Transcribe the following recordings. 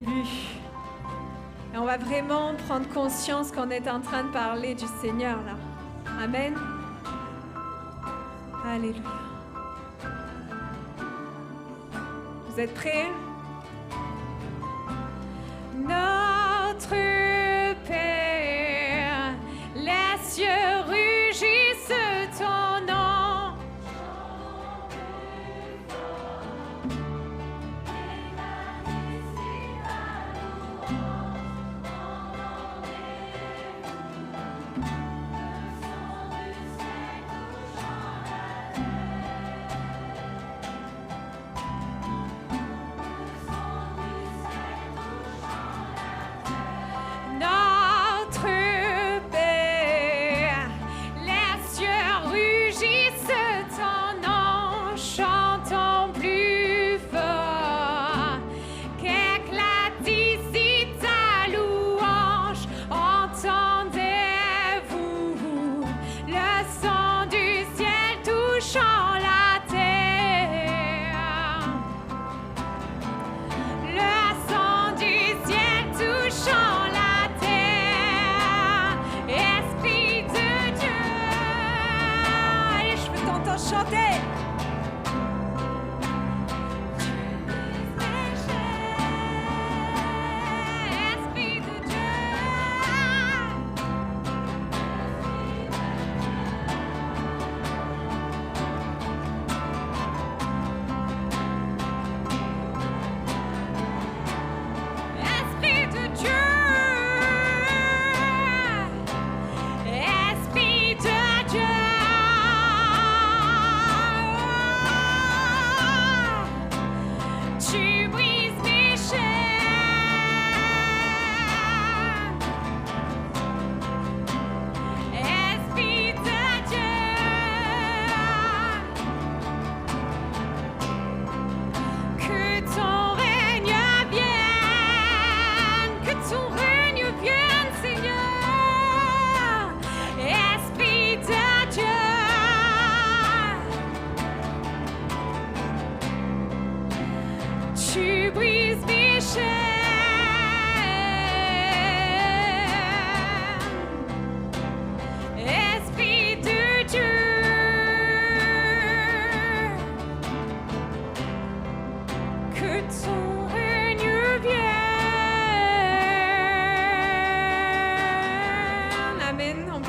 Et on va vraiment prendre conscience qu'on est en train de parler du Seigneur là. Amen. Alléluia. Vous êtes prêts? Notre Père, les cieux rugissent ton nom.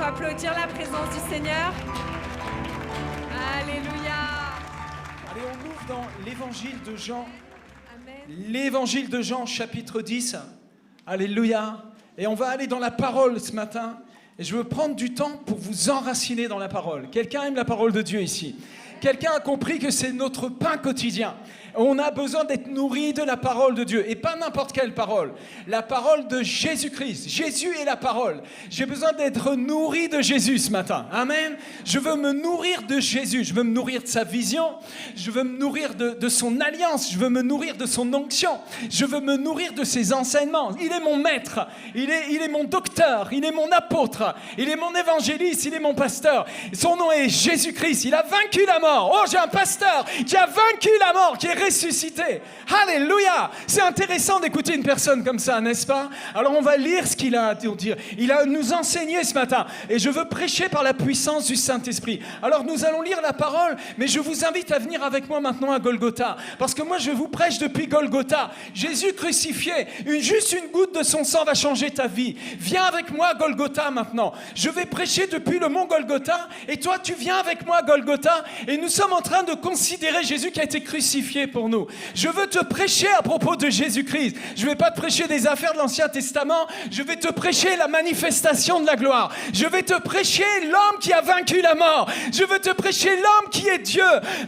Applaudir la présence du Seigneur. Alléluia. Allez, on ouvre dans l'évangile de Jean. Amen. L'évangile de Jean, chapitre 10. Alléluia. Et on va aller dans la parole ce matin. Et je veux prendre du temps pour vous enraciner dans la parole. Quelqu'un aime la parole de Dieu ici? Quelqu'un a compris que c'est notre pain quotidien. On a besoin d'être nourri de la parole de Dieu. Et pas n'importe quelle parole. La parole de Jésus-Christ. Jésus est la parole. J'ai besoin d'être nourri de Jésus ce matin. Amen. Je veux me nourrir de Jésus. Je veux me nourrir de sa vision. Je veux me nourrir de son alliance. Je veux me nourrir de son onction. Je veux me nourrir de ses enseignements. Il est mon maître. Il est mon docteur. Il est mon apôtre. Il est mon évangéliste. Il est mon pasteur. Son nom est Jésus-Christ. Il a vaincu la mort. Oh, j'ai un pasteur qui a vaincu la mort, qui est ressuscité. Alléluia. C'est intéressant d'écouter une personne comme ça, n'est-ce pas? Alors on va lire ce qu'il a à dire. Il a nous enseigné ce matin et je veux prêcher par la puissance du Saint-Esprit. Alors nous allons lire la parole, mais je vous invite à venir avec moi maintenant à Golgotha, parce que moi je vous prêche depuis Golgotha. Jésus crucifié, juste une goutte de son sang va changer ta vie. Viens avec moi à Golgotha maintenant. Je vais prêcher depuis le mont Golgotha et toi tu viens avec moi à Golgotha et nous sommes en train de considérer Jésus qui a été crucifié pour nous. Je veux te prêcher à propos de Jésus-Christ. Je ne vais pas te prêcher des affaires de l'Ancien Testament. Je vais te prêcher la manifestation de la gloire. Je vais te prêcher l'homme qui a vaincu la mort. Je veux te prêcher l'homme qui est Dieu.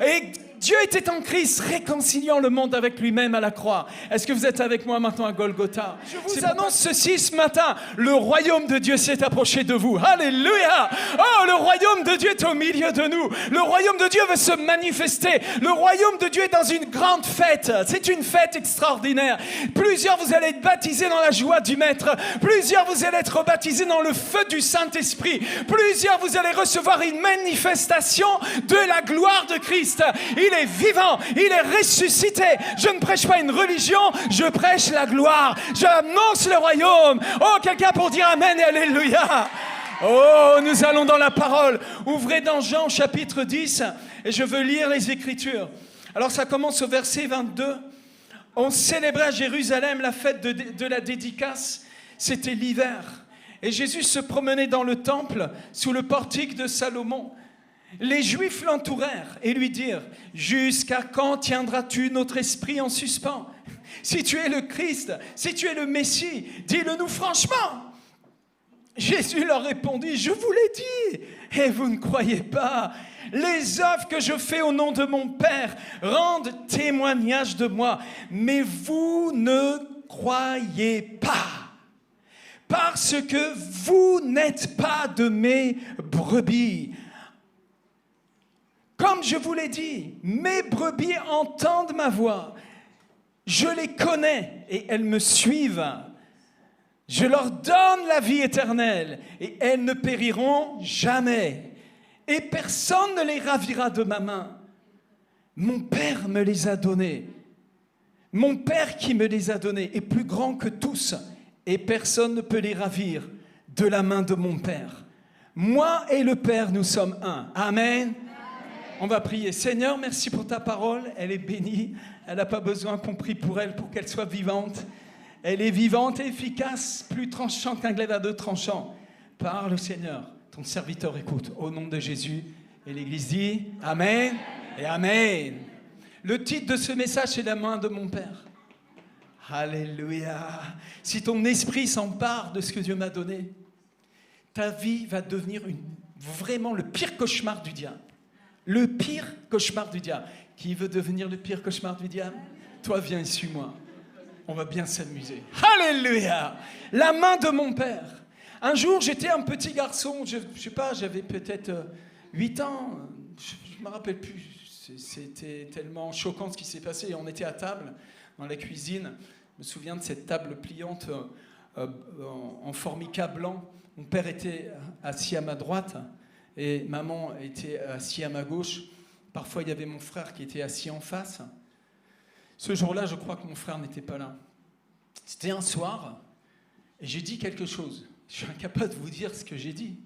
Et Dieu était en Christ, réconciliant le monde avec lui-même à la croix. Est-ce que vous êtes avec moi maintenant à Golgotha? Je vous annonce ceci ce matin. Le royaume de Dieu s'est approché de vous. Alléluia! Oh, le royaume de Dieu est au milieu de nous. Le royaume de Dieu veut se manifester. Le royaume de Dieu est dans une grande fête. C'est une fête extraordinaire. Plusieurs, vous allez être baptisés dans la joie du Maître. Plusieurs, vous allez être baptisés dans le feu du Saint-Esprit. Plusieurs, vous allez recevoir une manifestation de la gloire de Christ. Il est vivant, il est ressuscité. Je ne prêche pas une religion, je prêche la gloire. J'annonce le royaume. Oh, quelqu'un pour dire amen et alléluia. Oh, nous allons dans la parole. Ouvrez dans Jean chapitre 10 et je veux lire les Écritures. Alors ça commence au verset 22. On célébrait à Jérusalem la fête de la dédicace. C'était l'hiver. Et Jésus se promenait dans le temple sous le portique de Salomon. Les Juifs l'entourèrent et lui dirent « Jusqu'à quand tiendras-tu notre esprit en suspens ? Si tu es le Christ, si tu es le Messie, dis-le-nous franchement !» Jésus leur répondit « Je vous l'ai dit, et vous ne croyez pas. Les œuvres que je fais au nom de mon Père rendent témoignage de moi, mais vous ne croyez pas. Parce que vous n'êtes pas de mes brebis. Comme je vous l'ai dit, mes brebis entendent ma voix. Je les connais et elles me suivent. Je leur donne la vie éternelle et elles ne périront jamais. Et personne ne les ravira de ma main. Mon Père me les a donnés. Mon Père qui me les a donnés est plus grand que tous et personne ne peut les ravir de la main de mon Père. Moi et le Père, nous sommes un. Amen. On va prier. Seigneur, merci pour ta parole. Elle est bénie. Elle n'a pas besoin qu'on prie pour elle pour qu'elle soit vivante. Elle est vivante et efficace, plus tranchante qu'un glaive à deux tranchants. Parle, Seigneur. Ton serviteur écoute. Au nom de Jésus. Et l'Église dit Amen et Amen. Le titre de ce message, c'est la main de mon Père. Alléluia. Si ton esprit s'empare de ce que Dieu m'a donné, ta vie va devenir vraiment le pire cauchemar du diable. Le pire cauchemar du diable. Qui veut devenir le pire cauchemar du diable? Toi, viens et suis-moi. On va bien s'amuser. Alléluia! La main de mon Père. Un jour, j'étais un petit garçon, je sais pas, j'avais peut-être 8 ans. Je me rappelle plus. C'était tellement choquant ce qui s'est passé. On était à table, dans la cuisine. Je me souviens de cette table pliante en formica blanc. Mon père était assis à ma droite. Et maman était assise à ma gauche. Parfois, il y avait mon frère qui était assis en face. Ce jour-là, je crois que mon frère n'était pas là. C'était un soir, et j'ai dit quelque chose. Je suis incapable de vous dire ce que j'ai dit.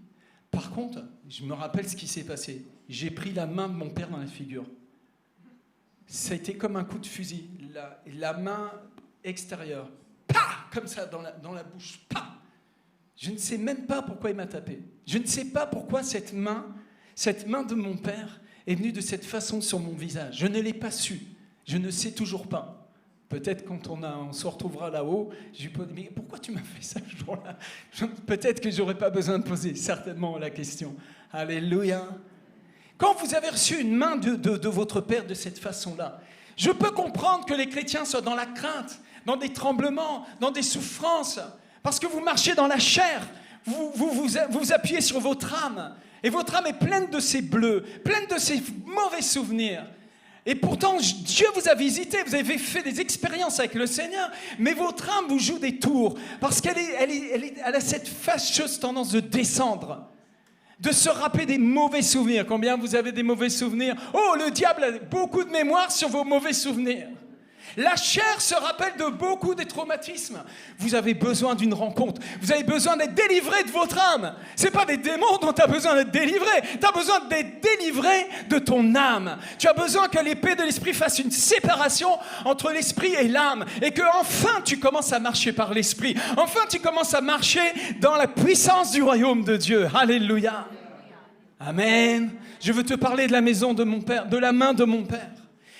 Par contre, je me rappelle ce qui s'est passé. J'ai pris la main de mon père dans la figure. Ça a été comme un coup de fusil. La main extérieure, pah, comme ça, dans la bouche, pah. Je ne sais même pas pourquoi il m'a tapé. Je ne sais pas pourquoi cette main de mon père est venue de cette façon sur mon visage. Je ne l'ai pas su. Je ne sais toujours pas. Peut-être quand on se retrouvera là-haut, je lui pose, mais pourquoi tu m'as fait ça ce jour-là? Peut-être que je n'aurais pas besoin de poser certainement la question. Alléluia. Quand vous avez reçu une main de votre Père de cette façon-là, je peux comprendre que les chrétiens soient dans la crainte, dans des tremblements, dans des souffrances, parce que vous marchez dans la chair, vous appuyez sur votre âme, et votre âme est pleine de ces bleus, pleine de ces mauvais souvenirs. Et pourtant, Dieu vous a visité, vous avez fait des expériences avec le Seigneur, mais votre âme vous joue des tours, parce qu'elle a cette fâcheuse tendance de descendre, de se rappeler des mauvais souvenirs. Combien vous avez des mauvais souvenirs? Oh, le diable a beaucoup de mémoire sur vos mauvais souvenirs. La chair se rappelle de beaucoup des traumatismes. Vous avez besoin d'une rencontre. Vous avez besoin d'être délivré de votre âme. Ce n'est pas des démons dont tu as besoin d'être délivré. Tu as besoin d'être délivré de ton âme. Tu as besoin que l'épée de l'esprit fasse une séparation entre l'esprit et l'âme. Et que enfin tu commences à marcher par l'esprit. Enfin tu commences à marcher dans la puissance du royaume de Dieu. Alléluia. Amen. Je veux te parler de la maison de mon Père, de la main de mon Père.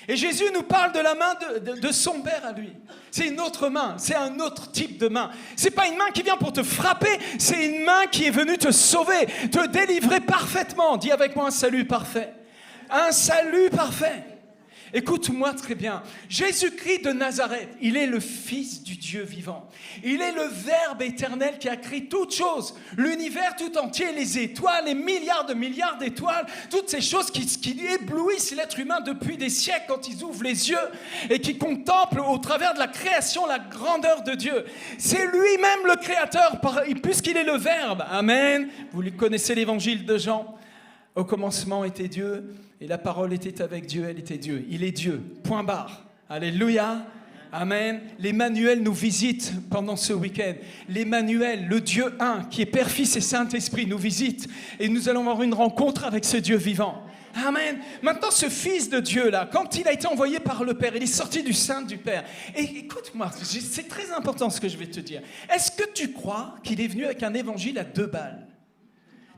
Et Jésus nous parle de la main de son Père à lui. C'est une autre main, c'est un autre type de main. C'est pas une main qui vient pour te frapper, c'est une main qui est venue te sauver, te délivrer parfaitement. Dis avec moi un salut parfait. Un salut parfait. Écoute-moi très bien. Jésus-Christ de Nazareth, il est le Fils du Dieu vivant. Il est le Verbe éternel qui a créé toutes choses, l'univers tout entier, les étoiles, les milliards d'étoiles, toutes ces choses qui éblouissent l'être humain depuis des siècles quand ils ouvrent les yeux et qui contemplent au travers de la création la grandeur de Dieu. C'est lui-même le Créateur, puisqu'il est le Verbe. Amen. Vous connaissez l'évangile de Jean. Au commencement était Dieu, et la parole était avec Dieu, elle était Dieu. Il est Dieu, point barre. Alléluia. Amen. L'Emmanuel nous visite pendant ce week-end. L'Emmanuel, le Dieu un, qui est Père, Fils et Saint-Esprit, nous visite. Et nous allons avoir une rencontre avec ce Dieu vivant. Amen. Maintenant, ce Fils de Dieu-là, quand il a été envoyé par le Père, il est sorti du sein du Père. Et écoute-moi, c'est très important ce que je vais te dire. Est-ce que tu crois qu'il est venu avec un évangile à 2 balles ?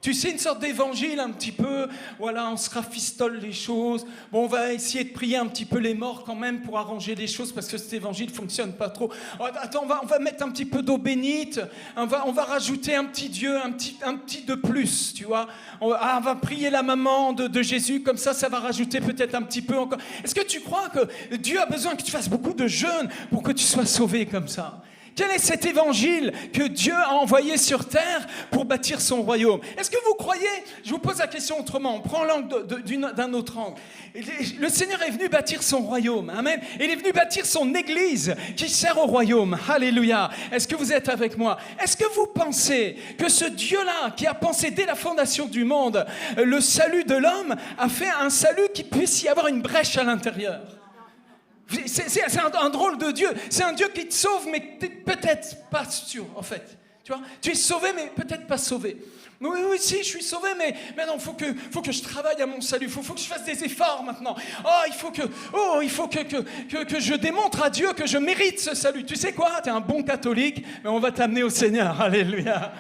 Tu sais, une sorte d'évangile un petit peu, voilà, on se rafistole les choses. Bon, on va essayer de prier un petit peu les morts quand même pour arranger les choses parce que cet évangile ne fonctionne pas trop. Oh, attends, on va mettre un petit peu d'eau bénite, on va rajouter un petit Dieu, un petit de plus, tu vois. On va prier la maman de Jésus, comme ça va rajouter peut-être un petit peu encore. Est-ce que tu crois que Dieu a besoin que tu fasses beaucoup de jeûnes pour que tu sois sauvé comme ça ? Quel est cet évangile que Dieu a envoyé sur terre pour bâtir son royaume ? Est-ce que vous croyez, je vous pose la question autrement, on prend l'angle d'un autre angle. Le Seigneur est venu bâtir son royaume, amen. Il est venu bâtir son église qui sert au royaume, alléluia. Est-ce que vous êtes avec moi ? Est-ce que vous pensez que ce Dieu-là, qui a pensé dès la fondation du monde le salut de l'homme, a fait un salut qui puisse y avoir une brèche à l'intérieur ? C'est un drôle de Dieu. C'est un Dieu qui te sauve, mais tu n'es peut-être pas sûr, en fait. Tu vois, tu es sauvé, mais peut-être pas sauvé. Oui, si, je suis sauvé, mais non, faut que je travaille à mon salut. Faut que je fasse des efforts maintenant. Il faut que je démontre à Dieu que je mérite ce salut. Tu sais quoi ? Tu es un bon catholique, mais on va t'amener au Seigneur. Alléluia.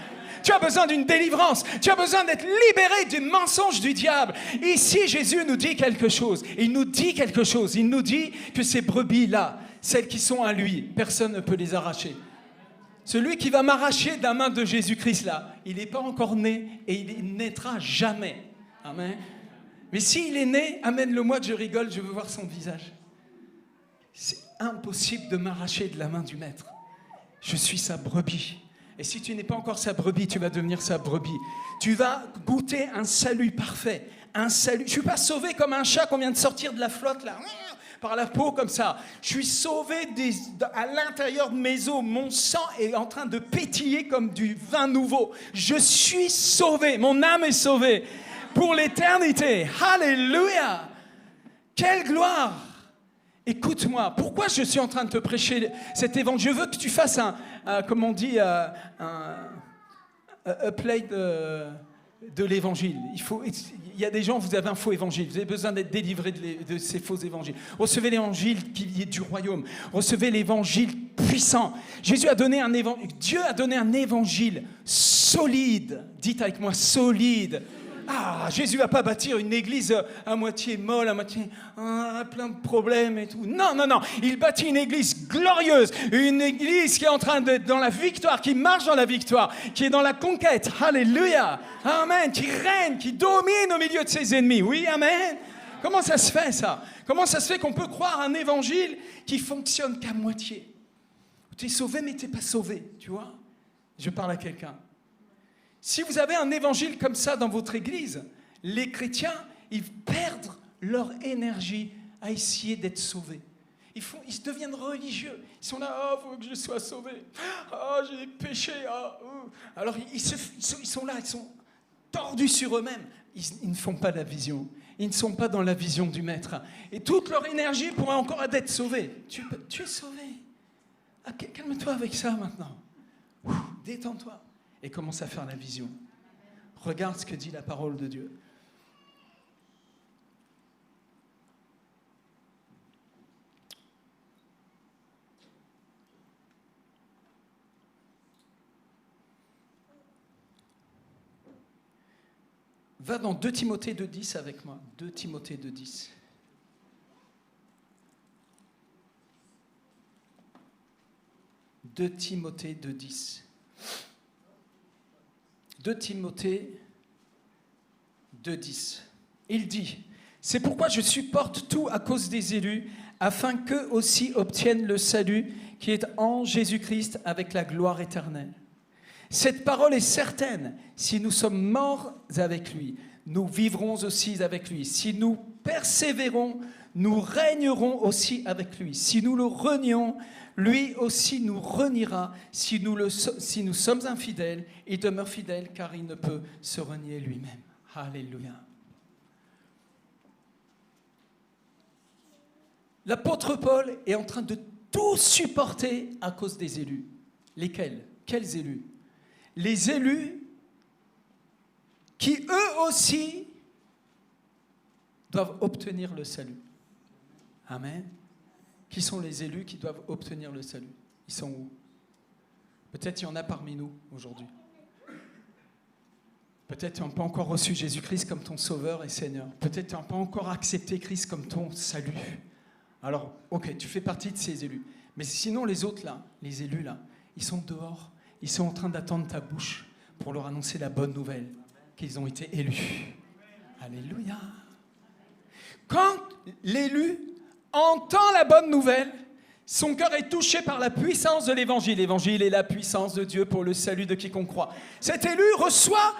Tu as besoin d'une délivrance. Tu as besoin d'être libéré du mensonge du diable. Ici, Jésus nous dit quelque chose. Il nous dit quelque chose. Il nous dit que ces brebis-là, celles qui sont à lui, personne ne peut les arracher. Celui qui va m'arracher de la main de Jésus-Christ, là, il n'est pas encore né et il ne naîtra jamais. Amen. Mais s'il est né, amène-le-moi, je rigole, je veux voir son visage. C'est impossible de m'arracher de la main du Maître. Je suis sa brebis. Et si tu n'es pas encore sa brebis, tu vas devenir sa brebis. Tu vas goûter un salut parfait. Un salut. Je ne suis pas sauvé comme un chat qu'on vient de sortir de la flotte, là, par la peau, comme ça. Je suis sauvé à l'intérieur de mes os. Mon sang est en train de pétiller comme du vin nouveau. Je suis sauvé. Mon âme est sauvée pour l'éternité. Alléluia! Quelle gloire! Écoute-moi, pourquoi je suis en train de te prêcher cet évangile ? Je veux que tu fasses comme on dit, un play de l'évangile. Il y a des gens, vous avez un faux évangile. Vous avez besoin d'être délivré de ces faux évangiles. Recevez l'évangile qui est du royaume. Recevez l'évangile puissant. Dieu a donné un évangile solide. Dites avec moi, solide. Jésus va pas bâtir une église à moitié molle, à moitié plein de problèmes et tout. Non. Il bâtit une église glorieuse, une église qui est en train d'être dans la victoire, qui marche dans la victoire, qui est dans la conquête. Alléluia. Amen. Qui règne, qui domine au milieu de ses ennemis. Oui, amen. Comment ça se fait, ça ? Comment ça se fait qu'on peut croire un évangile qui fonctionne qu'à moitié ? Tu es sauvé, mais tu n'es pas sauvé, tu vois ? Je parle à quelqu'un. Si vous avez un évangile comme ça dans votre église, les chrétiens, ils perdent leur énergie à essayer d'être sauvés. Ils deviennent religieux. Ils sont là, faut que je sois sauvé. J'ai péché. Alors ils sont là, ils sont tordus sur eux-mêmes. Ils ne font pas la vision. Ils ne sont pas dans la vision du Maître. Et toute leur énergie pourrait encore être sauvée. Tu es sauvé. Calme-toi avec ça maintenant. Détends-toi. Et commence à faire la vision. Regarde ce que dit la parole de Dieu. Va dans 2 Timothée 2,10 avec moi. 2 Timothée 2,10. 2 Timothée 2,10. 2 Timothée 2,10. Il dit, « C'est pourquoi je supporte tout à cause des élus, afin qu'eux aussi obtiennent le salut qui est en Jésus-Christ avec la gloire éternelle. Cette parole est certaine, si nous sommes morts avec lui, nous vivrons aussi avec lui. Si nous persévérons, nous régnerons aussi avec lui. Si nous le renions, lui aussi nous reniera. Si nous sommes infidèles, il demeure fidèle car il ne peut se renier lui-même. » Alléluia. L'apôtre Paul est en train de tout supporter à cause des élus. Lesquels? Quels élus? Les élus qui, eux aussi, doivent obtenir le salut. Amen. Qui sont les élus qui doivent obtenir le salut? Ils sont où? Peut-être il y en a parmi nous aujourd'hui. Peut-être tu n'as pas encore reçu Jésus-Christ comme ton Sauveur et Seigneur. Peut-être tu n'as pas encore accepté Christ comme ton salut. Alors, ok, tu fais partie de ces élus. Mais sinon, les autres là, les élus là, ils sont dehors. Ils sont en train d'attendre ta bouche pour leur annoncer la bonne nouvelle, qu'ils ont été élus. Alléluia. Quand l'élu entend la bonne nouvelle, son cœur est touché par la puissance de l'évangile. L'évangile est la puissance de Dieu pour le salut de quiconque croit. Cet élu reçoit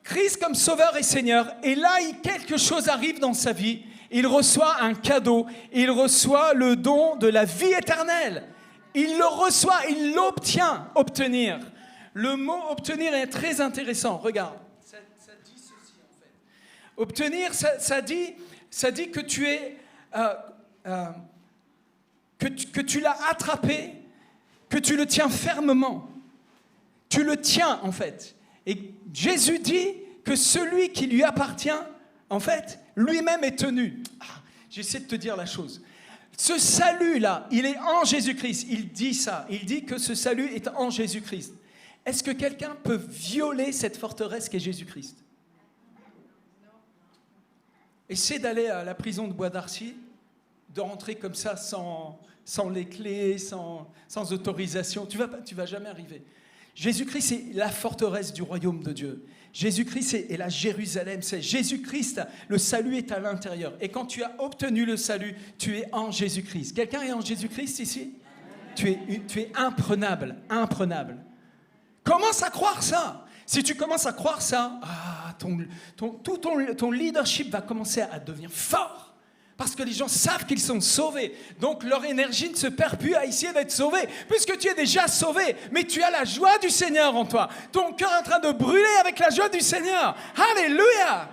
Christ comme Sauveur et Seigneur. Et là, quelque chose arrive dans sa vie. Il reçoit un cadeau. Il reçoit le don de la vie éternelle. Il le reçoit, il l'obtient. Obtenir. Le mot obtenir est très intéressant. Regarde. Ça dit ceci en fait. Obtenir, ça dit que tu es... que tu l'as attrapé, que tu le tiens fermement. Tu le tiens, en fait. Et Jésus dit que celui qui lui appartient, en fait, lui-même est tenu. J'essaie de te dire la chose. Ce salut-là, il est en Jésus-Christ. Il dit ça. Il dit que ce salut est en Jésus-Christ. Est-ce que quelqu'un peut violer cette forteresse qu'est Jésus-Christ? Essaie d'aller à la prison de Bois d'Arcy, de rentrer comme ça sans les clés, sans autorisation. Tu vas jamais arriver. Jésus-Christ, c'est la forteresse du royaume de Dieu. Jésus-Christ est la Jérusalem. C'est Jésus-Christ, le salut est à l'intérieur. Et quand tu as obtenu le salut, tu es en Jésus-Christ. Quelqu'un est en Jésus-Christ ici? Tu es imprenable, imprenable. Commence à croire ça. Si tu commences à croire ça, ton leadership va commencer à devenir fort. Parce que les gens savent qu'ils sont sauvés. Donc leur énergie ne se perd plus à essayer d'être sauvé. Puisque tu es déjà sauvé. Mais tu as la joie du Seigneur en toi. Ton cœur est en train de brûler avec la joie du Seigneur. Alléluia!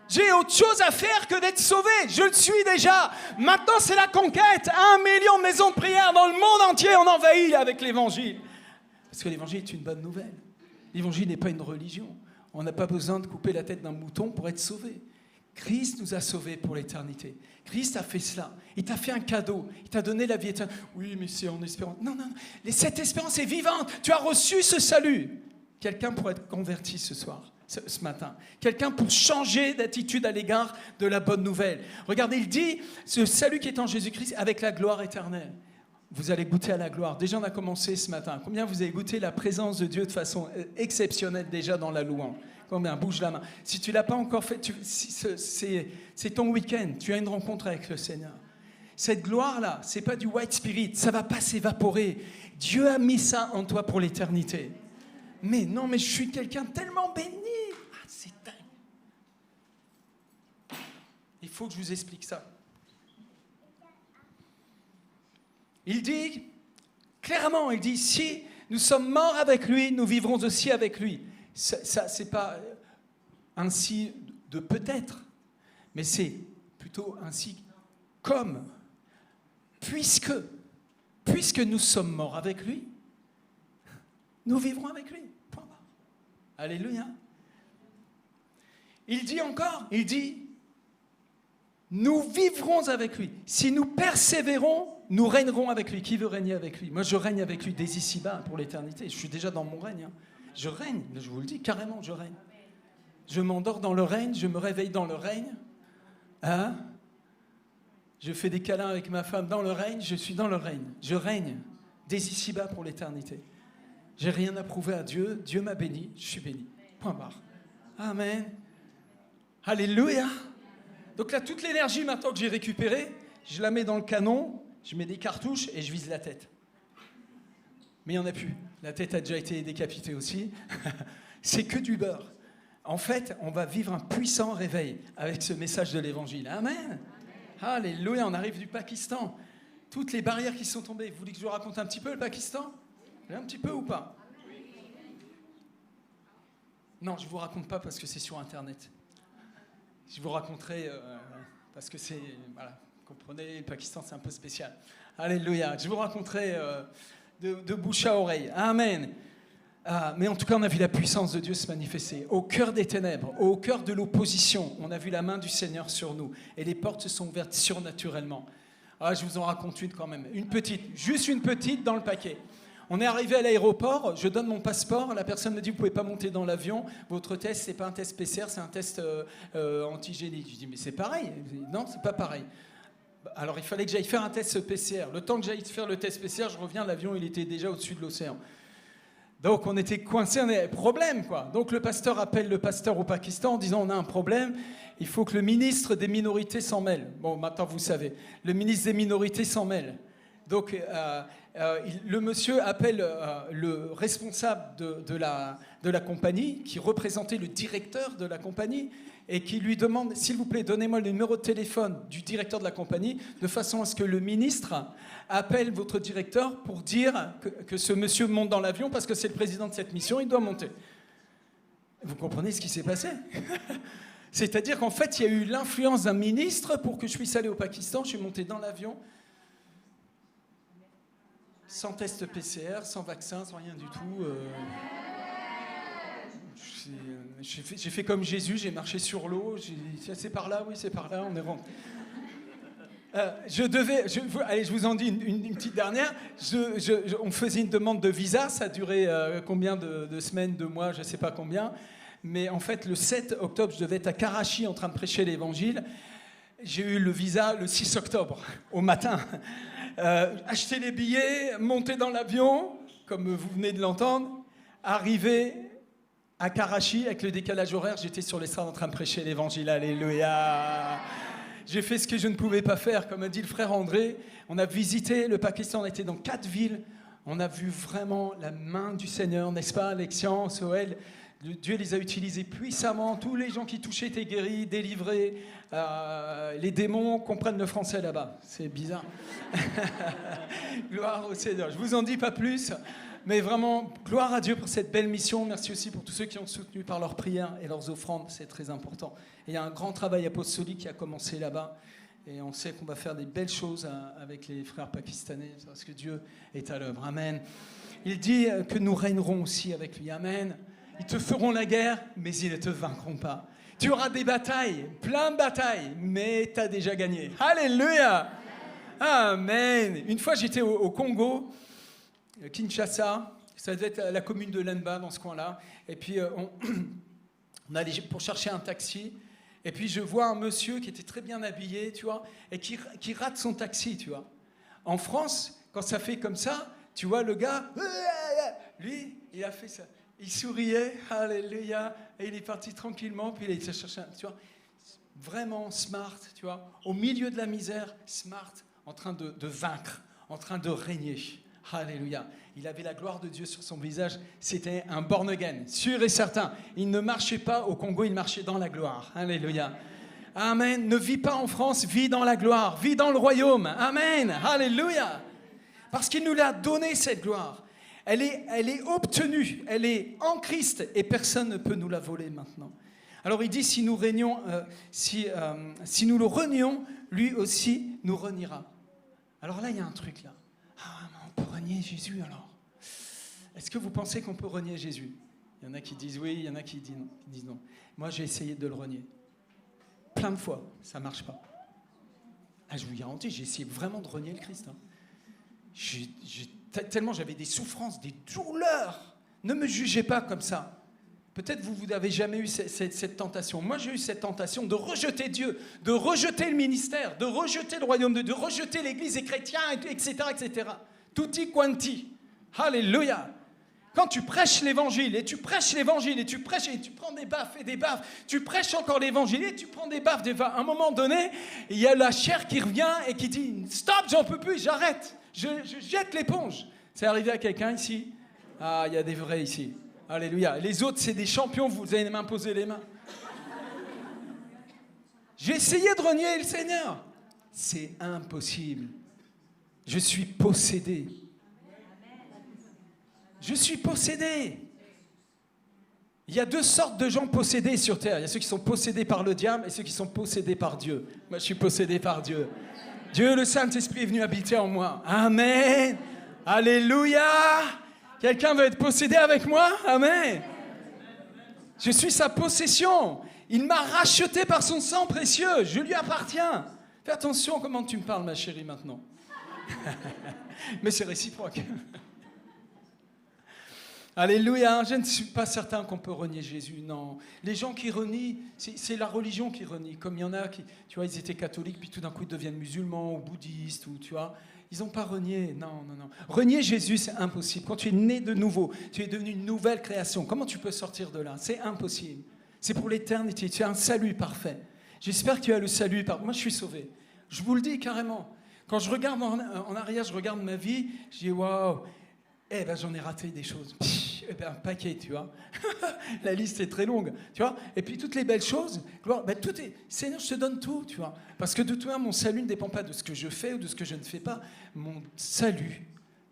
J'ai autre chose à faire que d'être sauvé. Je le suis déjà. Maintenant, c'est la conquête. 1 million de maisons de prière dans le monde entier. On envahit avec l'évangile. Parce que l'évangile est une bonne nouvelle. L'évangile n'est pas une religion. On n'a pas besoin de couper la tête d'un mouton pour être sauvé. Christ nous a sauvés pour l'éternité. Christ a fait cela. Il t'a fait un cadeau. Il t'a donné la vie éternelle. Oui, mais c'est en espérance. Non. Cette espérance est vivante. Tu as reçu ce salut. Quelqu'un pour être converti ce soir, ce matin. Quelqu'un pour changer d'attitude à l'égard de la bonne nouvelle. Regardez, il dit, ce salut qui est en Jésus-Christ avec la gloire éternelle. Vous allez goûter à la gloire. Déjà, on a commencé ce matin. Combien vous avez goûté la présence de Dieu de façon exceptionnelle déjà dans la louange? Combien? Bouge la main. Si tu ne l'as pas encore fait, c'est ton week-end. Tu as une rencontre avec le Seigneur. Cette gloire-là, ce n'est pas du white spirit. Ça ne va pas s'évaporer. Dieu a mis ça en toi pour l'éternité. Mais non, mais je suis quelqu'un tellement béni. C'est dingue. Il faut que je vous explique ça. Il dit, clairement, il dit, si nous sommes morts avec lui, nous vivrons aussi avec lui. Ça c'est pas ainsi de peut-être, mais c'est plutôt ainsi comme, puisque nous sommes morts avec lui, nous vivrons avec lui. Point barre. Alléluia. Il dit encore, nous vivrons avec lui. Si nous persévérons, nous régnerons avec lui. Qui veut régner avec lui? Moi, je règne avec lui dès ici-bas pour l'éternité. Je suis déjà dans mon règne. Je règne, je vous le dis, carrément, je règne. Je m'endors dans le règne, je me réveille dans le règne. Je fais des câlins avec ma femme dans le règne, je suis dans le règne. Je règne dès ici-bas pour l'éternité. J'ai rien à prouver à Dieu. Dieu m'a béni, je suis béni. Point barre. Amen. Alléluia. Donc là, toute l'énergie maintenant que j'ai récupérée, je la mets dans le canon, je mets des cartouches et je vise la tête. Mais il n'y en a plus. La tête a déjà été décapitée aussi. C'est que du beurre. En fait, on va vivre un puissant réveil avec ce message de l'Évangile. Amen. Alléluia, on arrive du Pakistan. Toutes les barrières qui sont tombées. Vous voulez que je vous raconte un petit peu le Pakistan? Un petit peu ou pas? Non, je ne vous raconte pas parce que c'est sur Internet. Je vous raconterai parce que c'est... Voilà. Vous comprenez, le Pakistan, c'est un peu spécial. Alléluia. Je vous raconterai de bouche à oreille. Amen. Mais en tout cas, on a vu la puissance de Dieu se manifester. Au cœur des ténèbres, au cœur de l'opposition, on a vu la main du Seigneur sur nous. Et les portes se sont ouvertes surnaturellement. Je vous en raconte une quand même. Juste une petite dans le paquet. On est arrivé à l'aéroport, je donne mon passeport, la personne me dit « Vous ne pouvez pas monter dans l'avion, votre test, ce n'est pas un test PCR, c'est un test antigénique. » Je dis « Mais c'est pareil. » Non, c'est pas pareil. Alors il fallait que j'aille faire un test PCR. Le temps que j'aille faire le test PCR, je reviens, l'avion il était déjà au-dessus de l'océan. Donc on était coincés, on avait problème quoi. Donc le pasteur appelle le pasteur au Pakistan en disant on a un problème, il faut que le ministre des minorités s'en mêle. Bon maintenant vous savez, le ministre des minorités s'en mêle. Donc le monsieur appelle le responsable de la compagnie qui représentait le directeur de la compagnie et qui lui demande s'il vous plaît donnez-moi le numéro de téléphone du directeur de la compagnie de façon à ce que le ministre appelle votre directeur pour dire que ce monsieur monte dans l'avion parce que c'est le président de cette mission, il doit monter. Vous comprenez ce qui s'est passé? C'est-à-dire qu'en fait, il y a eu l'influence d'un ministre pour que je puisse aller au Pakistan. Je suis monté dans l'avion, sans test PCR, sans vaccin, sans rien du tout. J'ai fait comme Jésus, j'ai marché sur l'eau. C'est par là, oui, c'est par là, on est rentré. Allez, je vous en dis une petite dernière. On faisait une demande de visa, ça a duré combien de semaines, 2 mois, je ne sais pas combien. Mais en fait, le 7 octobre, je devais être à Karachi en train de prêcher l'évangile. J'ai eu le visa le 6 octobre, au matin. Acheter les billets, monter dans l'avion, comme vous venez de l'entendre, arriver à Karachi avec le décalage horaire, j'étais sur l'estrade en train de prêcher l'évangile. Alléluia. J'ai fait ce que je ne pouvais pas faire, comme a dit le frère André. On a visité le Pakistan, on a été dans 4 villes. On a vu vraiment la main du Seigneur, n'est-ce pas, Alexian, Soël? Dieu les a utilisés puissamment. Tous les gens qui touchaient étaient guéris, délivrés. Les démons comprennent le français là-bas. C'est bizarre. Gloire au Seigneur. Je ne vous en dis pas plus. Mais vraiment, gloire à Dieu pour cette belle mission. Merci aussi pour tous ceux qui ont soutenu par leurs prières et leurs offrandes. C'est très important. Et il y a un grand travail apostolique qui a commencé là-bas. Et on sait qu'on va faire des belles choses avec les frères pakistanais parce que Dieu est à l'œuvre. Amen. Il dit que nous régnerons aussi avec lui. Amen. Ils te feront la guerre, mais ils ne te vaincront pas. Tu auras des batailles, plein de batailles, mais tu as déjà gagné. Alléluia. Amen. Une fois, j'étais au Congo, Kinshasa, ça devait être la commune de Lemba, dans ce coin-là. Et puis, on allait pour chercher un taxi. Et puis, je vois un monsieur qui était très bien habillé, tu vois, et qui rate son taxi, tu vois. En France, quand ça fait comme ça, tu vois, le gars, lui, il a fait ça. Il souriait, alléluia, et il est parti tranquillement, puis il a cherché, tu vois, vraiment smart, tu vois, au milieu de la misère, smart, en train de vaincre, en train de régner. Alléluia. Il avait la gloire de Dieu sur son visage. C'était un born again, sûr et certain. Il ne marchait pas au Congo, il marchait dans la gloire. Alléluia. Amen. Ne vis pas en France, vis dans la gloire, vis dans le royaume. Amen. Alléluia. Parce qu'il nous l'a donné cette gloire. Elle est obtenue, elle est en Christ et personne ne peut nous la voler maintenant. Alors il dit si nous régnons, si nous le renions, lui aussi nous reniera. Alors là il y a un truc là. On peut renier Jésus alors. Est-ce que vous pensez qu'on peut renier Jésus? Il y en a qui disent oui, il y en a qui disent non. Moi j'ai essayé de le renier. Plein de fois, ça ne marche pas. Je vous garantis, j'ai essayé vraiment de renier le Christ. Tellement j'avais des souffrances, des douleurs. Ne me jugez pas comme ça. Peut-être vous n'avez jamais eu cette tentation. Moi, j'ai eu cette tentation de rejeter Dieu, de rejeter le ministère, de rejeter le royaume de Dieu, de rejeter l'Église, les chrétiens, etc., etc. Tutti quanti. Alléluia. Quand tu prêches l'évangile, et tu prêches l'évangile, et tu prêches, et tu prends des baffes et des baffes, tu prêches encore l'évangile, et tu prends des baffes, à un moment donné, il y a la chair qui revient et qui dit « Stop, j'en peux plus, j'arrête, je jette l'éponge ». C'est arrivé à quelqu'un ici? Ah, il y a des vrais ici. Alléluia. Les autres, c'est des champions, vous allez m'imposer les mains. J'ai essayé de renier le Seigneur. C'est impossible. Je suis possédé. Je suis possédé. Il y a 2 sortes de gens possédés sur terre. Il y a ceux qui sont possédés par le diable et ceux qui sont possédés par Dieu. Moi, je suis possédé par Dieu. Dieu, le Saint-Esprit est venu habiter en moi. Amen. Alléluia. Quelqu'un veut être possédé avec moi? Amen. Je suis sa possession. Il m'a racheté par son sang précieux. Je lui appartiens. Fais attention comment tu me parles, ma chérie, maintenant. Mais c'est réciproque. Alléluia. Je ne suis pas certain qu'on peut renier Jésus, non. Les gens qui renient, c'est la religion qui renie. Comme il y en a qui, tu vois, ils étaient catholiques, puis tout d'un coup ils deviennent musulmans ou bouddhistes, ou tu vois. Ils n'ont pas renié, non. Renier Jésus, c'est impossible. Quand tu es né de nouveau, tu es devenu une nouvelle création. Comment tu peux sortir de là? C'est impossible. C'est pour l'éternité. Tu as un salut parfait. J'espère que tu as le salut parfait. Moi, je suis sauvé. Je vous le dis carrément. Quand je regarde en arrière, je regarde ma vie, je dis waouh, eh ben j'en ai raté des choses. Eh ben, un paquet, tu vois. La liste est très longue, tu vois. Et puis toutes les belles choses, ben, tout est. Seigneur, je te donne tout, tu vois. Parce que de toi, mon salut ne dépend pas de ce que je fais ou de ce que je ne fais pas. Mon salut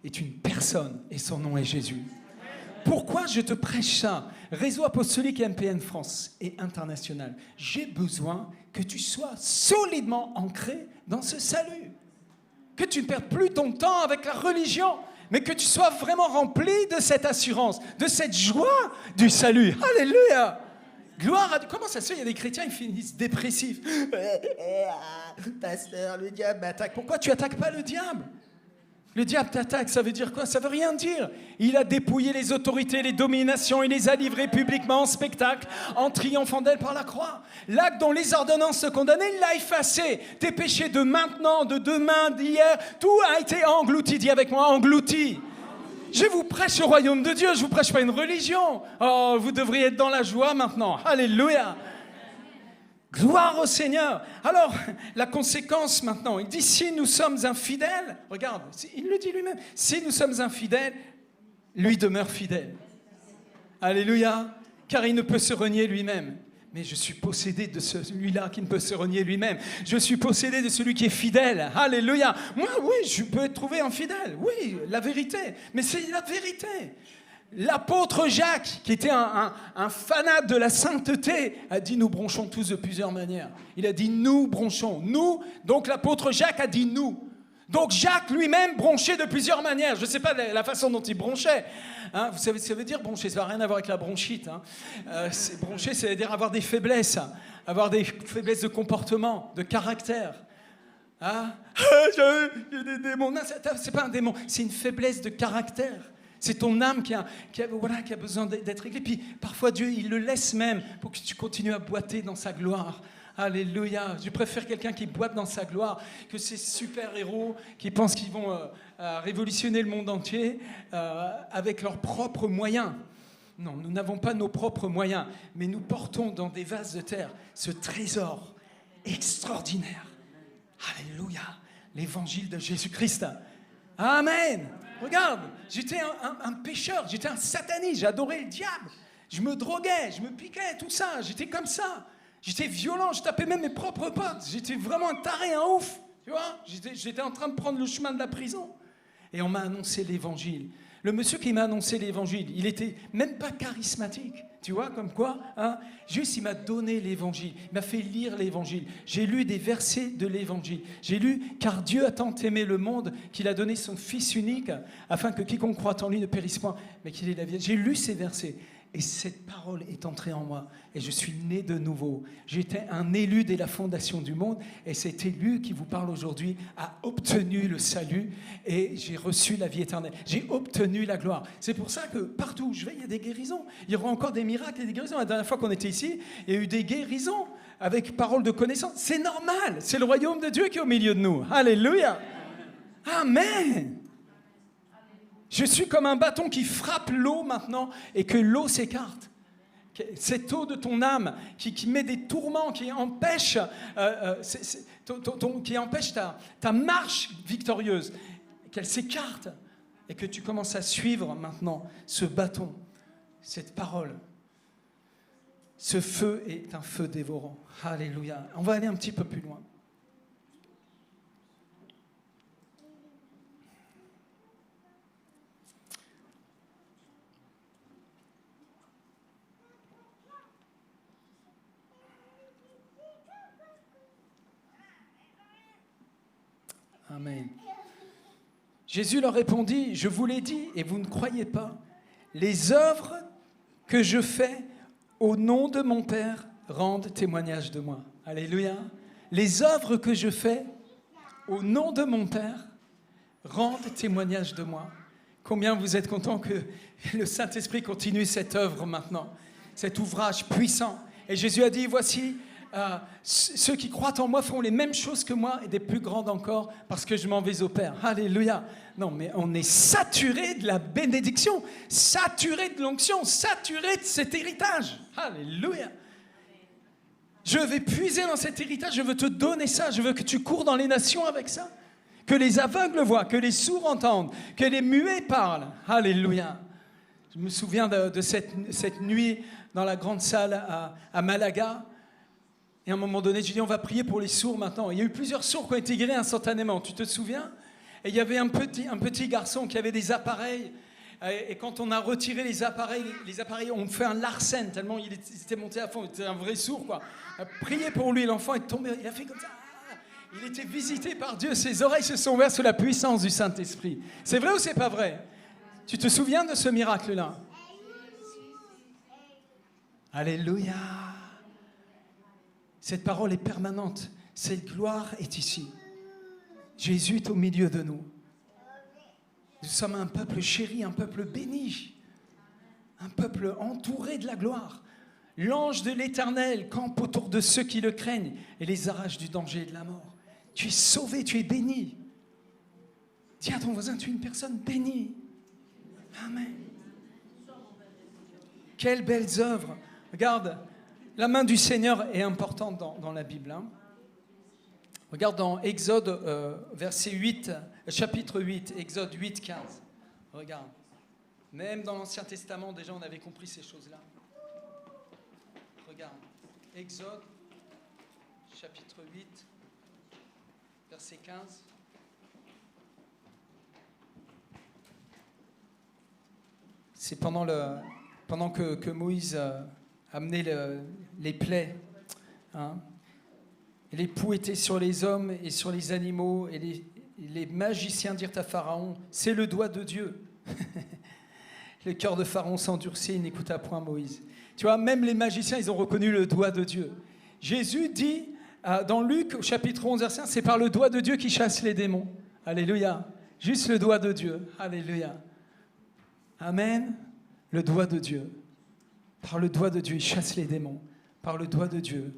est une personne et son nom est Jésus. Pourquoi je te prêche ça? Réseau apostolique MPN France et international. J'ai besoin que tu sois solidement ancré dans ce salut. Que tu ne perdes plus ton temps avec la religion, mais que tu sois vraiment rempli de cette assurance, de cette joie du salut. Alléluia! Gloire à Dieu. Comment ça se fait? Il y a des chrétiens, ils finissent dépressifs. Pasteur, le diable m'attaque. Pourquoi tu n'attaques pas le diable? Le diable t'attaque, ça veut dire quoi? Ça veut rien dire. Il a dépouillé les autorités, les dominations, il les a livrées publiquement en spectacle, en triomphant d'elles par la croix. L'acte dont les ordonnances se condamnaient, il l'a effacé. Tes péchés de maintenant, de demain, d'hier, tout a été englouti. Dis avec moi, englouti. Je vous prêche le royaume de Dieu, je vous prêche pas une religion. Oh, vous devriez être dans la joie maintenant. Alléluia. Gloire au Seigneur. Alors, la conséquence maintenant, il dit, si nous sommes infidèles, regarde, il le dit lui-même, si nous sommes infidèles, lui demeure fidèle. Alléluia, car il ne peut se renier lui-même. Mais je suis possédé de celui-là qui ne peut se renier lui-même. Je suis possédé de celui qui est fidèle. Alléluia. Moi, oui, je peux être trouvé infidèle. Oui, la vérité. Mais c'est la vérité. L'apôtre Jacques, qui était un fanat de la sainteté, a dit « nous bronchons tous de plusieurs manières ». Il a dit « nous bronchons ». Nous, donc l'apôtre Jacques a dit « nous ». Donc Jacques lui-même bronchait de plusieurs manières. Je ne sais pas la façon dont il bronchait. Hein, vous savez ce que ça veut dire broncher? Ça n'a rien à voir avec la bronchite. Hein. Broncher, c'est-à-dire avoir des faiblesses. Avoir des faiblesses de comportement, de caractère. Hein? J'ai des démons. Non, c'est pas un démon, c'est une faiblesse de caractère. C'est ton âme qui a besoin d'être réglée. Puis parfois Dieu, il le laisse même pour que tu continues à boiter dans sa gloire. Alléluia. Je préfère quelqu'un qui boite dans sa gloire que ces super-héros qui pensent qu'ils vont révolutionner le monde entier avec leurs propres moyens. Non, nous n'avons pas nos propres moyens, mais nous portons dans des vases de terre ce trésor extraordinaire. Alléluia. L'évangile de Jésus-Christ. Amen. Regarde, j'étais un pécheur, j'étais un sataniste, j'adorais le diable. Je me droguais, je me piquais, tout ça. J'étais comme ça. J'étais violent, je tapais même mes propres potes. J'étais vraiment un taré, un ouf. Tu vois, j'étais en train de prendre le chemin de la prison. Et on m'a annoncé l'évangile. Le monsieur qui m'a annoncé l'évangile, il était même pas charismatique. Tu vois, comme quoi, hein? Juste, il m'a donné l'évangile. Il m'a fait lire l'évangile. J'ai lu des versets de l'évangile. J'ai lu « Car Dieu a tant aimé le monde qu'il a donné son Fils unique, afin que quiconque croit en lui ne périsse point, mais qu'il ait la vie. » J'ai lu ces versets. Et cette parole est entrée en moi. Et je suis né de nouveau. J'étais un élu dès la fondation du monde. Et cet élu qui vous parle aujourd'hui a obtenu le salut. Et j'ai reçu la vie éternelle. J'ai obtenu la gloire. C'est pour ça que partout où je vais, il y a des guérisons. Il y aura encore des miracles et des guérisons. La dernière fois qu'on était ici, il y a eu des guérisons avec parole de connaissance. C'est normal. C'est le royaume de Dieu qui est au milieu de nous. Alléluia. Amen. Je suis comme un bâton qui frappe l'eau maintenant et que l'eau s'écarte. Cette eau de ton âme qui met des tourments, qui empêche, qui empêche ta marche victorieuse, qu'elle s'écarte et que tu commences à suivre maintenant ce bâton, cette parole. Ce feu est un feu dévorant. Alléluia. On va aller un petit peu plus loin. Amen. Jésus leur répondit, je vous l'ai dit et vous ne croyez pas. Les œuvres que je fais au nom de mon Père rendent témoignage de moi. Alléluia. Les œuvres que je fais au nom de mon Père rendent témoignage de moi. Combien vous êtes contents que le Saint-Esprit continue cette œuvre maintenant, cet ouvrage puissant. Et Jésus a dit, voici, ceux qui croient en moi feront les mêmes choses que moi et des plus grandes encore parce que je m'en vais au Père. Alléluia. Non, mais on est saturé de la bénédiction, saturé de l'onction, saturé de cet héritage. Alléluia. Je vais puiser dans cet héritage, je veux te donner ça, je veux que tu cours dans les nations avec ça. Que les aveugles voient, que les sourds entendent, que les muets parlent. Alléluia. Je me souviens de cette nuit dans la grande salle à Malaga. Et à un moment donné, j'ai dit, on va prier pour les sourds maintenant. Il y a eu plusieurs sourds qui ont été guéris instantanément. Tu te souviens? Et il y avait un petit garçon qui avait des appareils. Et quand on a retiré les appareils ont fait un larcène, tellement il était monté à fond. Il était un vrai sourd, quoi. Priez pour lui, l'enfant est tombé. Il a fait comme ça. Il était visité par Dieu. Ses oreilles se sont ouvertes sous la puissance du Saint-Esprit. C'est vrai ou c'est pas vrai? Tu te souviens de ce miracle-là? Alléluia. Cette parole est permanente. Cette gloire est ici. Jésus est au milieu de nous. Nous sommes un peuple chéri, un peuple béni, un peuple entouré de la gloire. L'ange de l'Éternel campe autour de ceux qui le craignent et les arrache du danger et de la mort. Tu es sauvé, tu es béni. Dis à ton voisin, tu es une personne bénie. Amen. Quelles belles œuvres. Regarde, la main du Seigneur est importante dans la Bible. Hein. Regarde dans Exode, chapitre 8, Exode 8, 15. Regarde. Même dans l'Ancien Testament, déjà, on avait compris ces choses-là. Regarde. Exode, chapitre 8, verset 15. C'est pendant que Moïse amenait les plaies. Hein. Et les poux étaient sur les hommes et sur les animaux, et les magiciens dirent à Pharaon, c'est le doigt de Dieu. Le cœur de Pharaon s'endurcit, il n'écouta point Moïse. Tu vois, même les magiciens, ils ont reconnu le doigt de Dieu. Jésus dit, dans Luc, au chapitre 11, verset 1, c'est par le doigt de Dieu qui chasse les démons. Alléluia. Juste le doigt de Dieu. Alléluia. Amen. Le doigt de Dieu. Par le doigt de Dieu, il chasse les démons. Par le doigt de Dieu.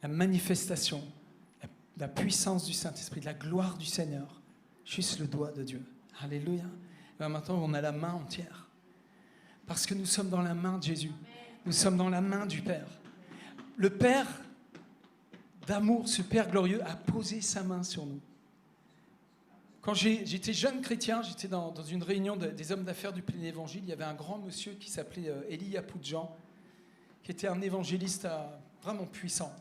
La manifestation, la puissance du Saint-Esprit, de la gloire du Seigneur. Juste le doigt de Dieu. Alléluia. Et maintenant, on a la main entière. Parce que nous sommes dans la main de Jésus. Nous sommes dans la main du Père. Le Père d'amour, ce Père glorieux, a posé sa main sur nous. Quand j'étais jeune chrétien, j'étais dans une réunion des hommes d'affaires du plein évangile. Il y avait un grand monsieur qui s'appelait Élie Yapoudjan, qui était un évangéliste vraiment puissant,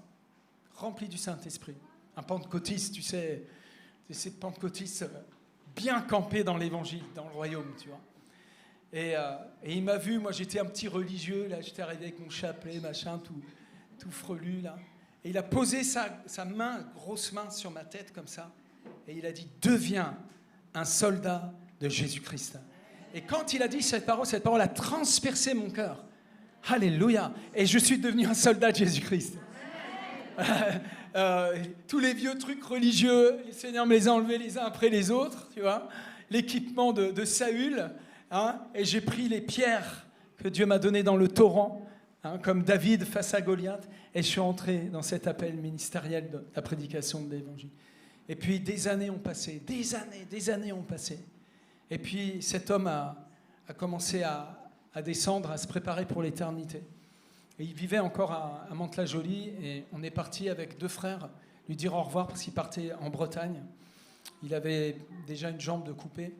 rempli du Saint-Esprit. Un pentecôtiste, tu sais, ces pentecôtistes bien campés dans l'évangile, dans le royaume, tu vois. Et il m'a vu, moi j'étais un petit religieux, là j'étais arrivé avec mon chapelet, machin, tout frelu, là. Et il a posé sa main, grosse main, sur ma tête, comme ça. Et il a dit, deviens un soldat de Jésus-Christ. Et quand il a dit cette parole a transpercé mon cœur. Alléluia. Et je suis devenu un soldat de Jésus-Christ. Tous les vieux trucs religieux, le Seigneur me les a enlevés les uns après les autres, tu vois. L'équipement de Saül, hein, et j'ai pris les pierres que Dieu m'a données dans le torrent, hein, comme David face à Goliath, et je suis entré dans cet appel ministériel de la prédication de l'Évangile. Et puis des années ont passé, des années ont passé. Et puis cet homme a commencé à descendre, à se préparer pour l'éternité. Et il vivait encore à Mantes-la-Jolie, et on est parti avec 2 frères lui dire au revoir parce qu'il partait en Bretagne. Il avait déjà une jambe de coupée.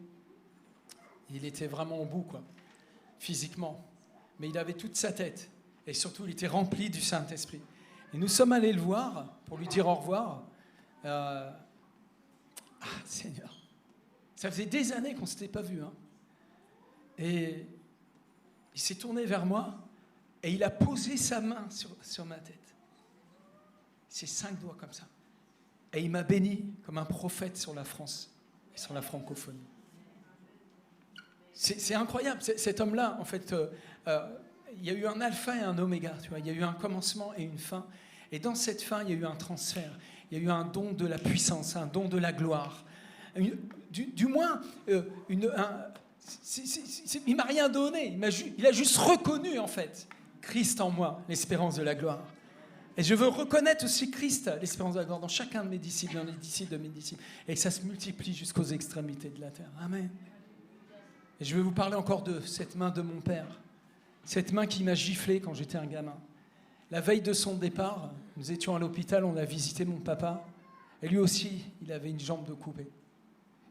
Il était vraiment au bout, quoi, physiquement. Mais il avait toute sa tête. Et surtout, il était rempli du Saint-Esprit. Et nous sommes allés le voir pour lui dire au revoir. Seigneur, ça faisait des années qu'on ne s'était pas vu. Hein. Et il s'est tourné vers moi et il a posé sa main sur ma tête. Ses 5 doigts comme ça. Et il m'a béni comme un prophète sur la France et sur la francophonie. C'est incroyable, cet homme-là, en fait, il y a eu un alpha et un oméga, tu vois, il y a eu un commencement et une fin. Et dans cette fin, il y a eu un transfert, il y a eu un don de la puissance, un don de la gloire. Du moins, il ne m'a rien donné, il a juste reconnu, en fait, Christ en moi, l'espérance de la gloire. Et je veux reconnaître aussi Christ, l'espérance de la gloire, dans chacun de mes disciples, dans les disciples de mes disciples, et que ça se multiplie jusqu'aux extrémités de la terre. Amen. Et je vais vous parler encore de cette main de mon père, cette main qui m'a giflé quand j'étais un gamin. La veille de son départ, nous étions à l'hôpital, on a visité mon papa, et lui aussi, il avait une jambe de coupée.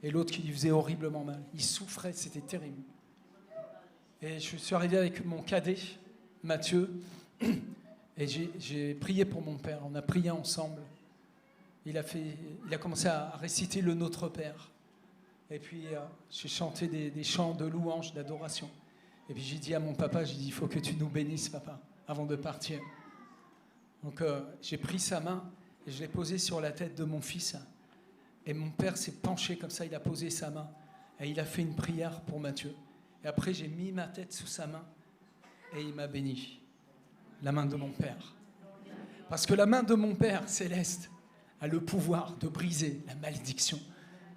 Et l'autre qui lui faisait horriblement mal. Il souffrait, c'était terrible. Et je suis arrivé avec mon cadet, Mathieu, et j'ai prié pour mon père. On a prié ensemble. Il a commencé à réciter le Notre Père. Et puis, j'ai chanté des chants de louange, d'adoration. Et puis, j'ai dit à mon papa, il faut que tu nous bénisses, papa, avant de partir. Donc, j'ai pris sa main et je l'ai posée sur la tête de mon fils. Et mon père s'est penché comme ça, il a posé sa main. Et il a fait une prière pour Mathieu. Et après, j'ai mis ma tête sous sa main et il m'a béni. La main de mon père. Parce que la main de mon père céleste a le pouvoir de briser la malédiction.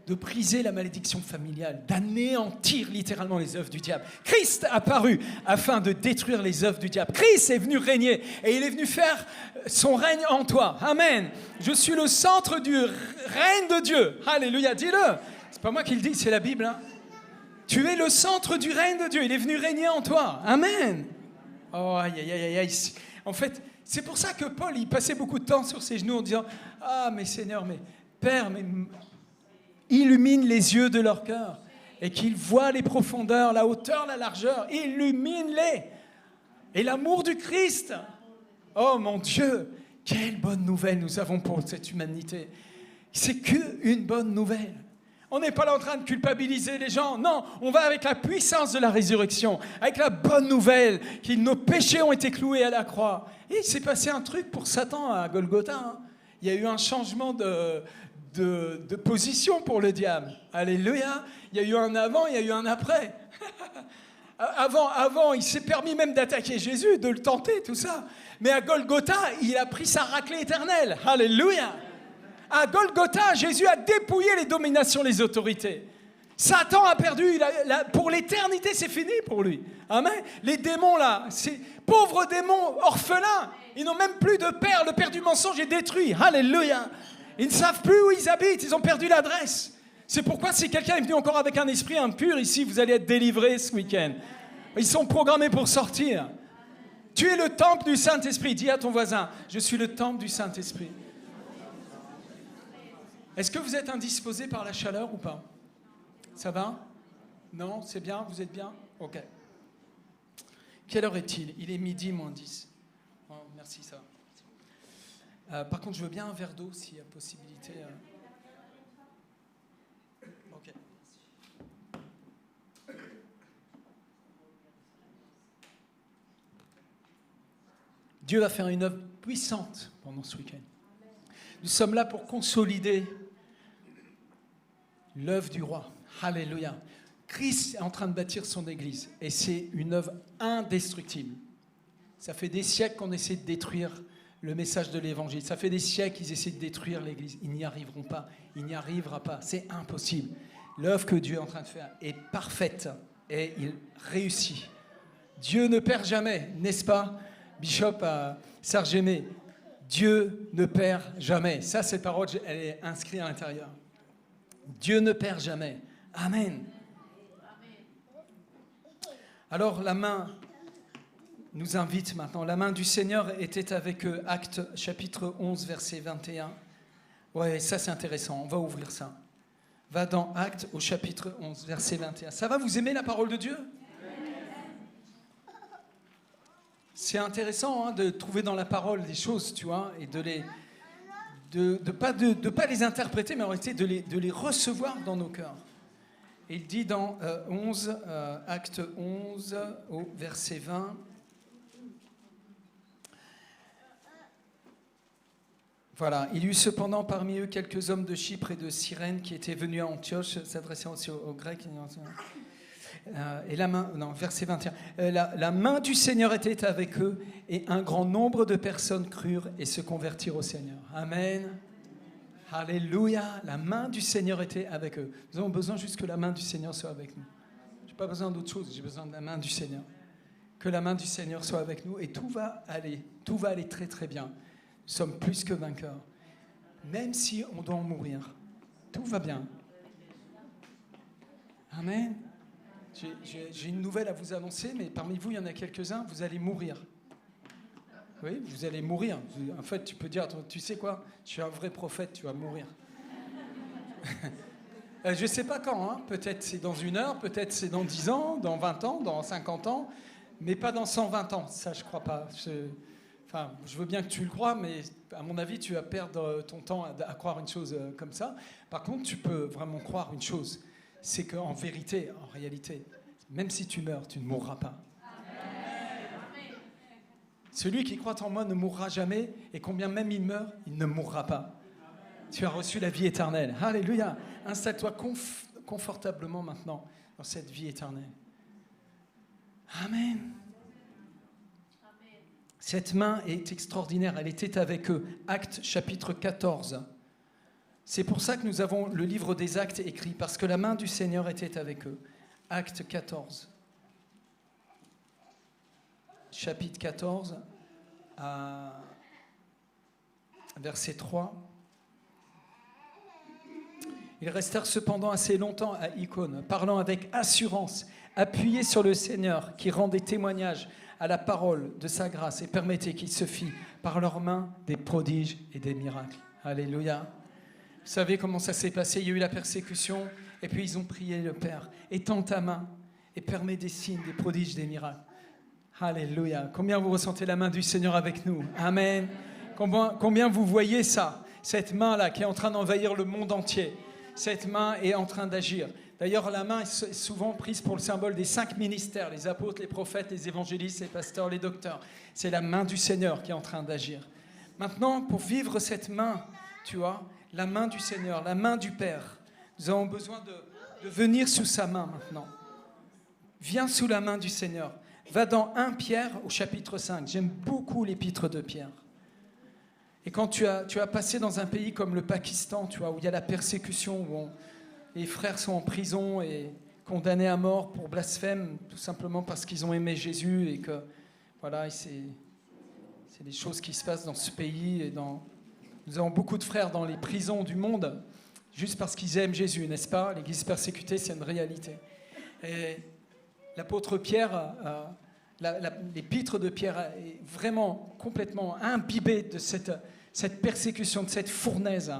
De briser la malédiction familiale, d'anéantir littéralement les œuvres du diable. Christ a apparu afin de détruire les œuvres du diable. Christ est venu régner et il est venu faire son règne en toi. Amen. Je suis le centre du règne de Dieu. Alléluia, dis-le. C'est pas moi qui le dis, c'est la Bible. Hein. Tu es le centre du règne de Dieu. Il est venu régner en toi. Amen. Oh, aïe, aïe, aïe, aïe. En fait, c'est pour ça que Paul, il passait beaucoup de temps sur ses genoux en disant « Ah, mais Seigneur, mais Père, mais... » illumine les yeux de leur cœur et qu'ils voient les profondeurs, la hauteur, la largeur. Illumine-les. Et l'amour du Christ. Oh mon Dieu, quelle bonne nouvelle nous avons pour cette humanité. C'est qu'une bonne nouvelle. On n'est pas là en train de culpabiliser les gens. Non, on va avec la puissance de la résurrection, avec la bonne nouvelle que nos péchés ont été cloués à la croix. Et il s'est passé un truc pour Satan à Golgotha. Hein. Il y a eu un changement de position pour le diable. Alléluia. Il y a eu un avant, il y a eu un après. Avant, il s'est permis même d'attaquer Jésus, de le tenter, tout ça. Mais à Golgotha, il a pris sa raclée éternelle. Alléluia. À Golgotha, Jésus a dépouillé les dominations, les autorités. Satan a perdu, pour l'éternité, c'est fini pour lui. Amen. Les démons là, ces pauvres démons orphelins, ils n'ont même plus de père. Le père du mensonge est détruit. Alléluia. Ils ne savent plus où ils habitent, ils ont perdu l'adresse. C'est pourquoi si quelqu'un est venu encore avec un esprit impur ici, vous allez être délivrés ce week-end. Ils sont programmés pour sortir. Tu es le temple du Saint-Esprit. Dis à ton voisin, je suis le temple du Saint-Esprit. Est-ce que vous êtes indisposé par la chaleur ou pas? Ça va? Non? C'est bien? Vous êtes bien? Ok. Quelle heure est-il? Il est midi moins 10. Oh, merci, ça va. Par contre, je veux bien un verre d'eau s'il y a possibilité. Ok. Dieu va faire une œuvre puissante pendant ce week-end. Nous sommes là pour consolider l'œuvre du roi. Alléluia. Christ est en train de bâtir son église et c'est une œuvre indestructible. Ça fait des siècles qu'on essaie de détruire le message de l'évangile. Ça fait des siècles qu'ils essaient de détruire l'église. Ils n'y arriveront pas. Il n'y arrivera pas. C'est impossible. L'œuvre que Dieu est en train de faire est parfaite et il réussit. Dieu ne perd jamais, n'est-ce pas, Bishop Serge-Aimé? Dieu ne perd jamais. Ça, cette parole, elle est inscrite à l'intérieur. Dieu ne perd jamais. Amen. Alors, la main nous invite maintenant. La main du Seigneur était avec eux. Actes chapitre 11, verset 21. Ouais, ça c'est intéressant. On va ouvrir ça. Va dans Actes au chapitre 11, verset 21. Ça va, vous aimez la parole de Dieu? C'est intéressant hein, de trouver dans la parole des choses, tu vois, et de pas les interpréter, mais en réalité de les recevoir dans nos cœurs. Et il dit dans Acte 11, au verset 20, Voilà, il y eut cependant parmi eux quelques hommes de Chypre et de Cyrène qui étaient venus à Antioche, s'adressant aussi aux Grecs. Et la main, non, verset 21. La main du Seigneur était avec eux et un grand nombre de personnes crurent et se convertirent au Seigneur. Amen. Alléluia. La main du Seigneur était avec eux. Nous avons besoin juste que la main du Seigneur soit avec nous. Je n'ai pas besoin d'autre chose, j'ai besoin de la main du Seigneur. Que la main du Seigneur soit avec nous et tout va aller très très bien. Nous sommes plus que vainqueurs. Même si on doit en mourir, tout va bien. Amen. J'ai une nouvelle à vous annoncer, mais parmi vous, il y en a quelques-uns, vous allez mourir. Oui, vous allez mourir. En fait, tu peux dire, tu sais quoi, je suis un vrai prophète, tu vas mourir. Je ne sais pas quand, hein. Peut-être c'est dans 1 heure, peut-être c'est dans 10 ans, dans 20 ans, dans 50 ans, mais pas dans 120 ans, ça je ne crois pas. Je veux bien que tu le crois, mais à mon avis, tu vas perdre ton temps à croire une chose comme ça. Par contre, tu peux vraiment croire une chose, c'est qu'en vérité, en réalité, même si tu meurs, tu ne mourras pas. Celui qui croit en moi ne mourra jamais, et combien même il meurt, il ne mourra pas. Tu as reçu la vie éternelle. Alléluia. Installe-toi confortablement maintenant dans cette vie éternelle. Amen. Cette main est extraordinaire, elle était avec eux. Actes chapitre 14. C'est pour ça que nous avons le livre des Actes écrit, parce que la main du Seigneur était avec eux. Actes 14. Chapitre 14, verset 3. Ils restèrent cependant assez longtemps à Icône, parlant avec assurance, appuyés sur le Seigneur, qui rendait témoignage à la parole de sa grâce et permettait qu'il se fît par leurs mains des prodiges et des miracles. Alléluia. Vous savez comment ça s'est passé? Il y a eu la persécution, et puis ils ont prié le Père. Étends ta main et permets des signes, des prodiges, des miracles. Alléluia. Combien vous ressentez la main du Seigneur avec nous? Amen. Combien vous voyez ça? Cette main-là qui est en train d'envahir le monde entier. Cette main est en train d'agir. D'ailleurs, la main est souvent prise pour le symbole des 5 ministères, les apôtres, les prophètes, les évangélistes, les pasteurs, les docteurs. C'est la main du Seigneur qui est en train d'agir. Maintenant, pour vivre cette main, tu vois, la main du Seigneur, la main du Père, nous avons besoin de venir sous sa main maintenant. Viens sous la main du Seigneur. Va dans 1 Pierre au chapitre 5. J'aime beaucoup l'épître de Pierre. Et quand tu as passé dans un pays comme le Pakistan, tu vois, où il y a la persécution, où les frères sont en prison et condamnés à mort pour blasphème, tout simplement parce qu'ils ont aimé Jésus et que, voilà, c'est des choses qui se passent dans ce pays. Nous avons beaucoup de frères dans les prisons du monde, juste parce qu'ils aiment Jésus, n'est-ce pas? L'Église persécutée, c'est une réalité. Et l'apôtre Pierre, l'épître de Pierre est vraiment complètement imbibé de cette persécution, de cette fournaise.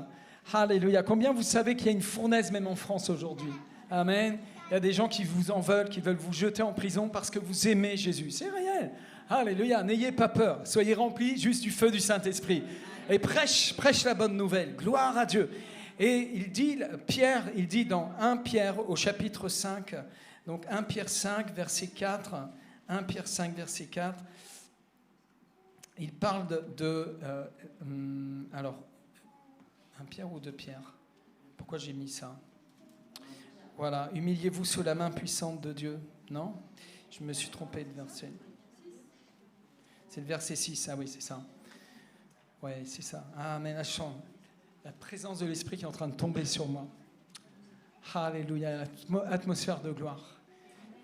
Alléluia. Combien vous savez qu'il y a une fournaise même en France aujourd'hui? Amen. Il y a des gens qui vous en veulent, qui veulent vous jeter en prison parce que vous aimez Jésus. C'est réel. Alléluia. N'ayez pas peur. Soyez remplis juste du feu du Saint-Esprit. Et prêche la bonne nouvelle. Gloire à Dieu. Et Pierre, il dit dans 1 Pierre au chapitre 5, donc 1 Pierre 5, verset 4, 1 Pierre 5, verset 4, il parle alors, 1 Pierre ou 2 Pierre? Pourquoi j'ai mis ça? Voilà, humiliez-vous sous la main puissante de Dieu. Non? Je me suis trompé de verset. C'est le verset 6, ah oui, c'est ça. Oui, c'est ça. Amen, la chante. La présence de l'Esprit qui est en train de tomber sur moi. Alléluia, atmosphère de gloire.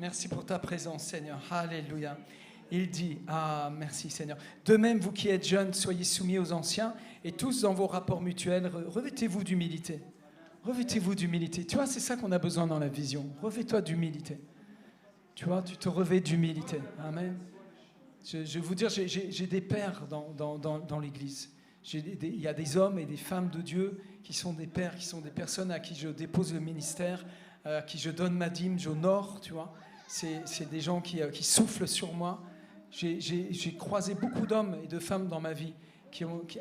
Merci pour ta présence, Seigneur. Alléluia. Il dit, merci Seigneur. De même, vous qui êtes jeunes, soyez soumis aux anciens et tous dans vos rapports mutuels, revêtez-vous d'humilité. Revêtez-vous d'humilité. Tu vois, c'est ça qu'on a besoin dans la vision. Revêt-toi d'humilité. Tu vois, tu te revêts d'humilité. Amen. Je vais vous dire, j'ai des pères dans l'Église. Il y a des hommes et des femmes de Dieu qui sont des pères, qui sont des personnes à qui je dépose le ministère, à qui je donne ma dîme, j'honore, tu vois. C'est des gens qui soufflent sur moi. J'ai croisé beaucoup d'hommes et de femmes dans ma vie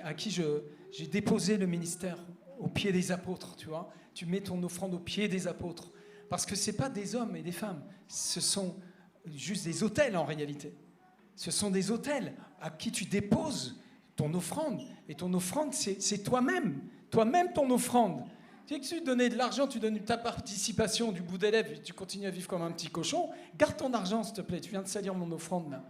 à qui j'ai déposé le ministère au pied des apôtres, tu vois. Tu mets ton offrande au pied des apôtres. Parce que ce n'est pas des hommes et des femmes, ce sont juste des autels en réalité. Ce sont des autels à qui tu déposes ton offrande. Et ton offrande, c'est toi-même. Toi-même, ton offrande. Tu sais que tu donnais de l'argent, tu donnes ta participation du bout des lèvres, et tu continues à vivre comme un petit cochon. Garde ton argent, s'il te plaît. Tu viens de salir mon offrande, là.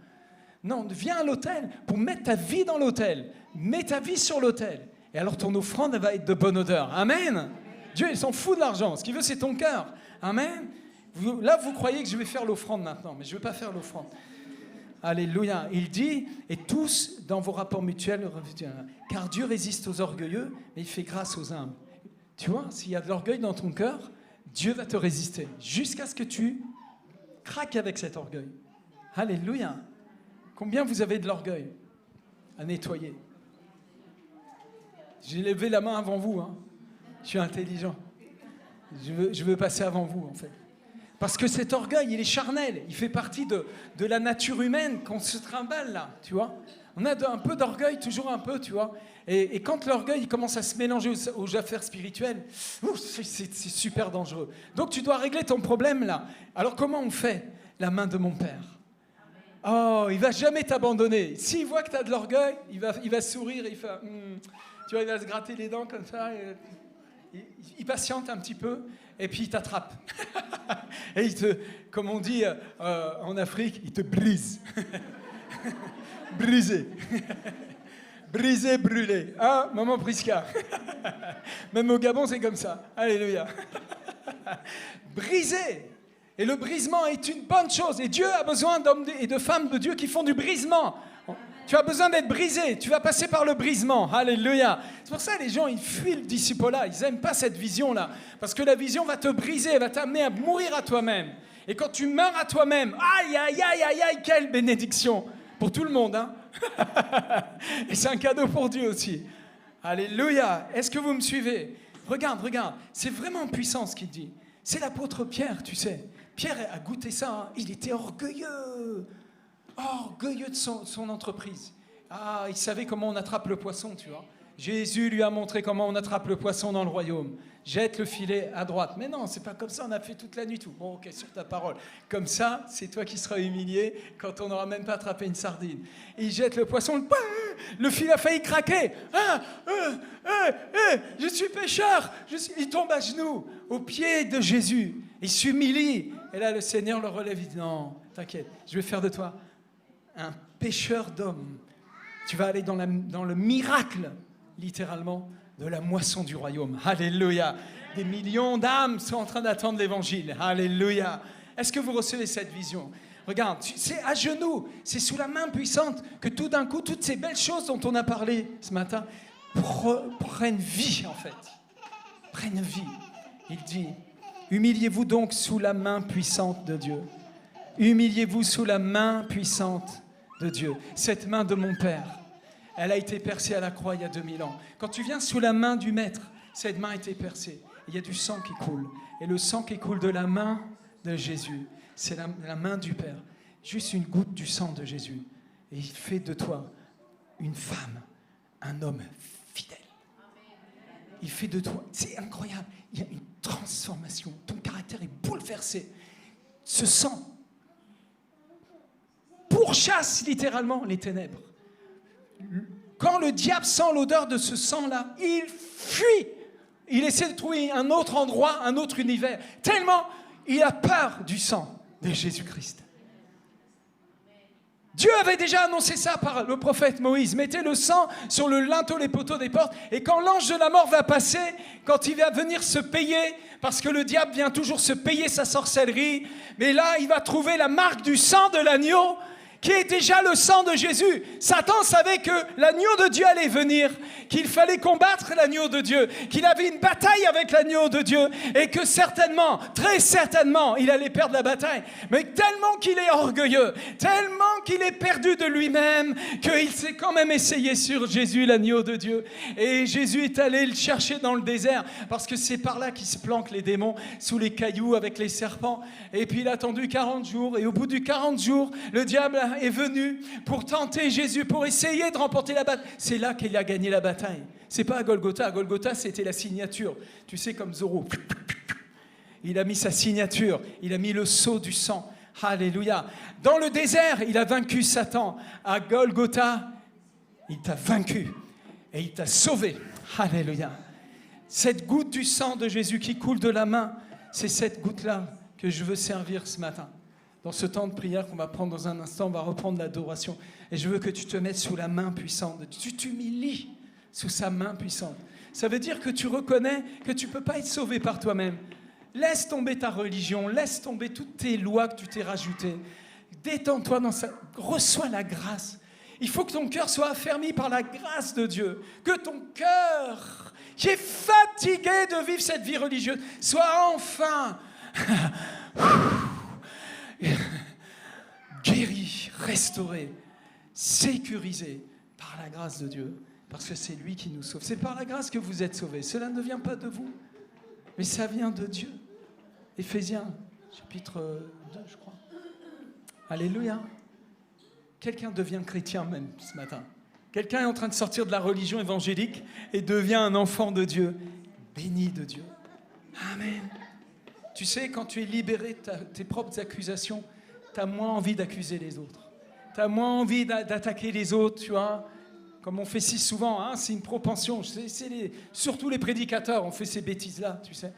Non, viens à l'autel pour mettre ta vie dans l'autel. Mets ta vie sur l'autel. Et alors ton offrande, elle va être de bonne odeur. Amen. Dieu, il s'en fout de l'argent. Ce qu'il veut, c'est ton cœur. Amen. Là, vous croyez que je vais faire l'offrande maintenant, mais je ne vais pas faire l'offrande. Alléluia. Il dit, et tous dans vos rapports mutuels, car Dieu résiste aux orgueilleux, mais il fait grâce aux humbles. Tu vois, s'il y a de l'orgueil dans ton cœur, Dieu va te résister jusqu'à ce que tu craques avec cet orgueil. Alléluia. Combien vous avez de l'orgueil à nettoyer? J'ai levé la main avant vous. Je suis intelligent. Je veux passer avant vous, en fait. Parce que cet orgueil, il est charnel. Il fait partie de la nature humaine qu'on se trimballe, là, tu vois. On a un peu d'orgueil, toujours un peu, tu vois. Et quand l'orgueil il commence à se mélanger aux affaires spirituelles, c'est super dangereux. Donc, tu dois régler ton problème, là. Alors, comment on fait? La main de mon Père. Oh, il ne va jamais t'abandonner. S'il voit que tu as de l'orgueil, il va sourire, il fait... tu vois, il va se gratter les dents comme ça. Il patiente un petit peu, et puis il t'attrape. Et comme on dit en Afrique, il te brise. Brisé. Brisé, brûlé. Hein, maman Prisca. Même au Gabon, c'est comme ça. Alléluia. Brisé. Et le brisement est une bonne chose. Et Dieu a besoin d'hommes et de femmes de Dieu qui font du brisement. Tu as besoin d'être brisé. Tu vas passer par le brisement. Alléluia. C'est pour ça que les gens, ils fuient le disciple-là. Ils n'aiment pas cette vision-là. Parce que la vision va te briser, elle va t'amener à mourir à toi-même. Et quand tu meurs à toi-même, aïe, aïe, aïe, aïe, aïe, quelle bénédiction. Pour tout le monde, hein. Et c'est un cadeau pour Dieu aussi. Alléluia. Est-ce que vous me suivez? Regarde. C'est vraiment puissant ce qu'il dit. C'est l'apôtre Pierre, tu sais. Pierre a goûté ça. Hein. Il était orgueilleux. Orgueilleux de son entreprise. Il savait comment on attrape le poisson, tu vois. Jésus lui a montré comment on attrape le poisson dans le royaume. Jette le filet à droite. Mais non, c'est pas comme ça, on a fait toute la nuit tout. Bon, ok, sur ta parole. Comme ça, c'est toi qui seras humilié quand on n'aura même pas attrapé une sardine. Il jette le poisson, le filet a failli craquer. Je suis pécheur. Il tombe à genoux, aux pieds de Jésus. Il s'humilie. Et là, le Seigneur le relève. Il dit, non, t'inquiète, je vais faire de toi un pêcheur d'hommes. Tu vas aller dans le miracle, littéralement, de la moisson du royaume. Alléluia. Des millions d'âmes sont en train d'attendre l'évangile. Alléluia. Est-ce que vous recevez cette vision? Regarde, c'est à genoux, c'est sous la main puissante que tout d'un coup, toutes ces belles choses dont on a parlé ce matin prennent vie, en fait. Prennent vie. Il dit, humiliez-vous donc sous la main puissante de Dieu. Humiliez-vous sous la main puissante de Dieu. Cette main de mon Père, elle a été percée à la croix il y a 2000 ans. Quand tu viens sous la main du Maître, cette main a été percée. Il y a du sang qui coule. Et le sang qui coule de la main de Jésus, c'est la main du Père. Juste une goutte du sang de Jésus. Et il fait de toi une femme, un homme fidèle. Il fait de toi, c'est incroyable, il y a une transformation. Ton caractère est bouleversé. Ce sang pourchasse littéralement les ténèbres. Quand le diable sent l'odeur de ce sang-là, il fuit. Il essaie de trouver un autre endroit, un autre univers. Tellement il a peur du sang de Jésus-Christ. Dieu avait déjà annoncé ça par le prophète Moïse. Mettez le sang sur le linteau, les poteaux des portes. Et quand l'ange de la mort va passer, quand il va venir se payer, parce que le diable vient toujours se payer sa sorcellerie, mais là, il va trouver la marque du sang de l'agneau, qui est déjà le sang de Jésus. Satan savait que l'agneau de Dieu allait venir, qu'il fallait combattre l'agneau de Dieu, qu'il avait une bataille avec l'agneau de Dieu, et que certainement, très certainement, il allait perdre la bataille. Mais tellement qu'il est orgueilleux, tellement qu'il est perdu de lui-même, qu'il s'est quand même essayé sur Jésus, l'agneau de Dieu. Et Jésus est allé le chercher dans le désert, parce que c'est par là qu'ils se planquent les démons, sous les cailloux avec les serpents. Et puis il a attendu 40 jours, et au bout du 40 jours, le diable est venu pour tenter Jésus, pour essayer de remporter la bataille. C'est là qu'il a gagné la bataille. C'est pas à Golgotha. À Golgotha, c'était la signature. Tu sais, comme Zorro. Il a mis sa signature. Il a mis le sceau du sang. Alléluia. Dans le désert, il a vaincu Satan. À Golgotha, Il t'a vaincu et il t'a sauvé. Alléluia. Cette goutte du sang de Jésus qui coule de la main, c'est cette goutte-là que je veux servir ce matin. Dans ce temps de prière qu'on va prendre dans un instant, on va reprendre l'adoration. Et je veux que tu te mettes sous la main puissante. Tu t'humilies sous sa main puissante. Ça veut dire que tu reconnais que tu ne peux pas être sauvé par toi-même. Laisse tomber ta religion, laisse tomber toutes tes lois que tu t'es rajoutées. Détends-toi dans ça. Reçois la grâce. Il faut que ton cœur soit affermi par la grâce de Dieu. Que ton cœur, qui est fatigué de vivre cette vie religieuse, soit enfin guéri, restauré, sécurisé par la grâce de Dieu. Parce que c'est lui qui nous sauve. C'est par la grâce que vous êtes sauvés. Cela ne vient pas de vous, mais ça vient de Dieu. Éphésiens, chapitre 2, je crois. Alléluia. Quelqu'un devient chrétien même ce matin. Quelqu'un est en train de sortir de la religion évangélique et devient un enfant de Dieu, béni de Dieu. Amen. Tu sais, quand tu es libéré de tes propres accusations, tu as moins envie d'accuser les autres. Tu as moins envie d'attaquer les autres, tu vois. Comme on fait si souvent, hein, c'est une propension. Surtout les prédicateurs, on fait ces bêtises-là, tu sais.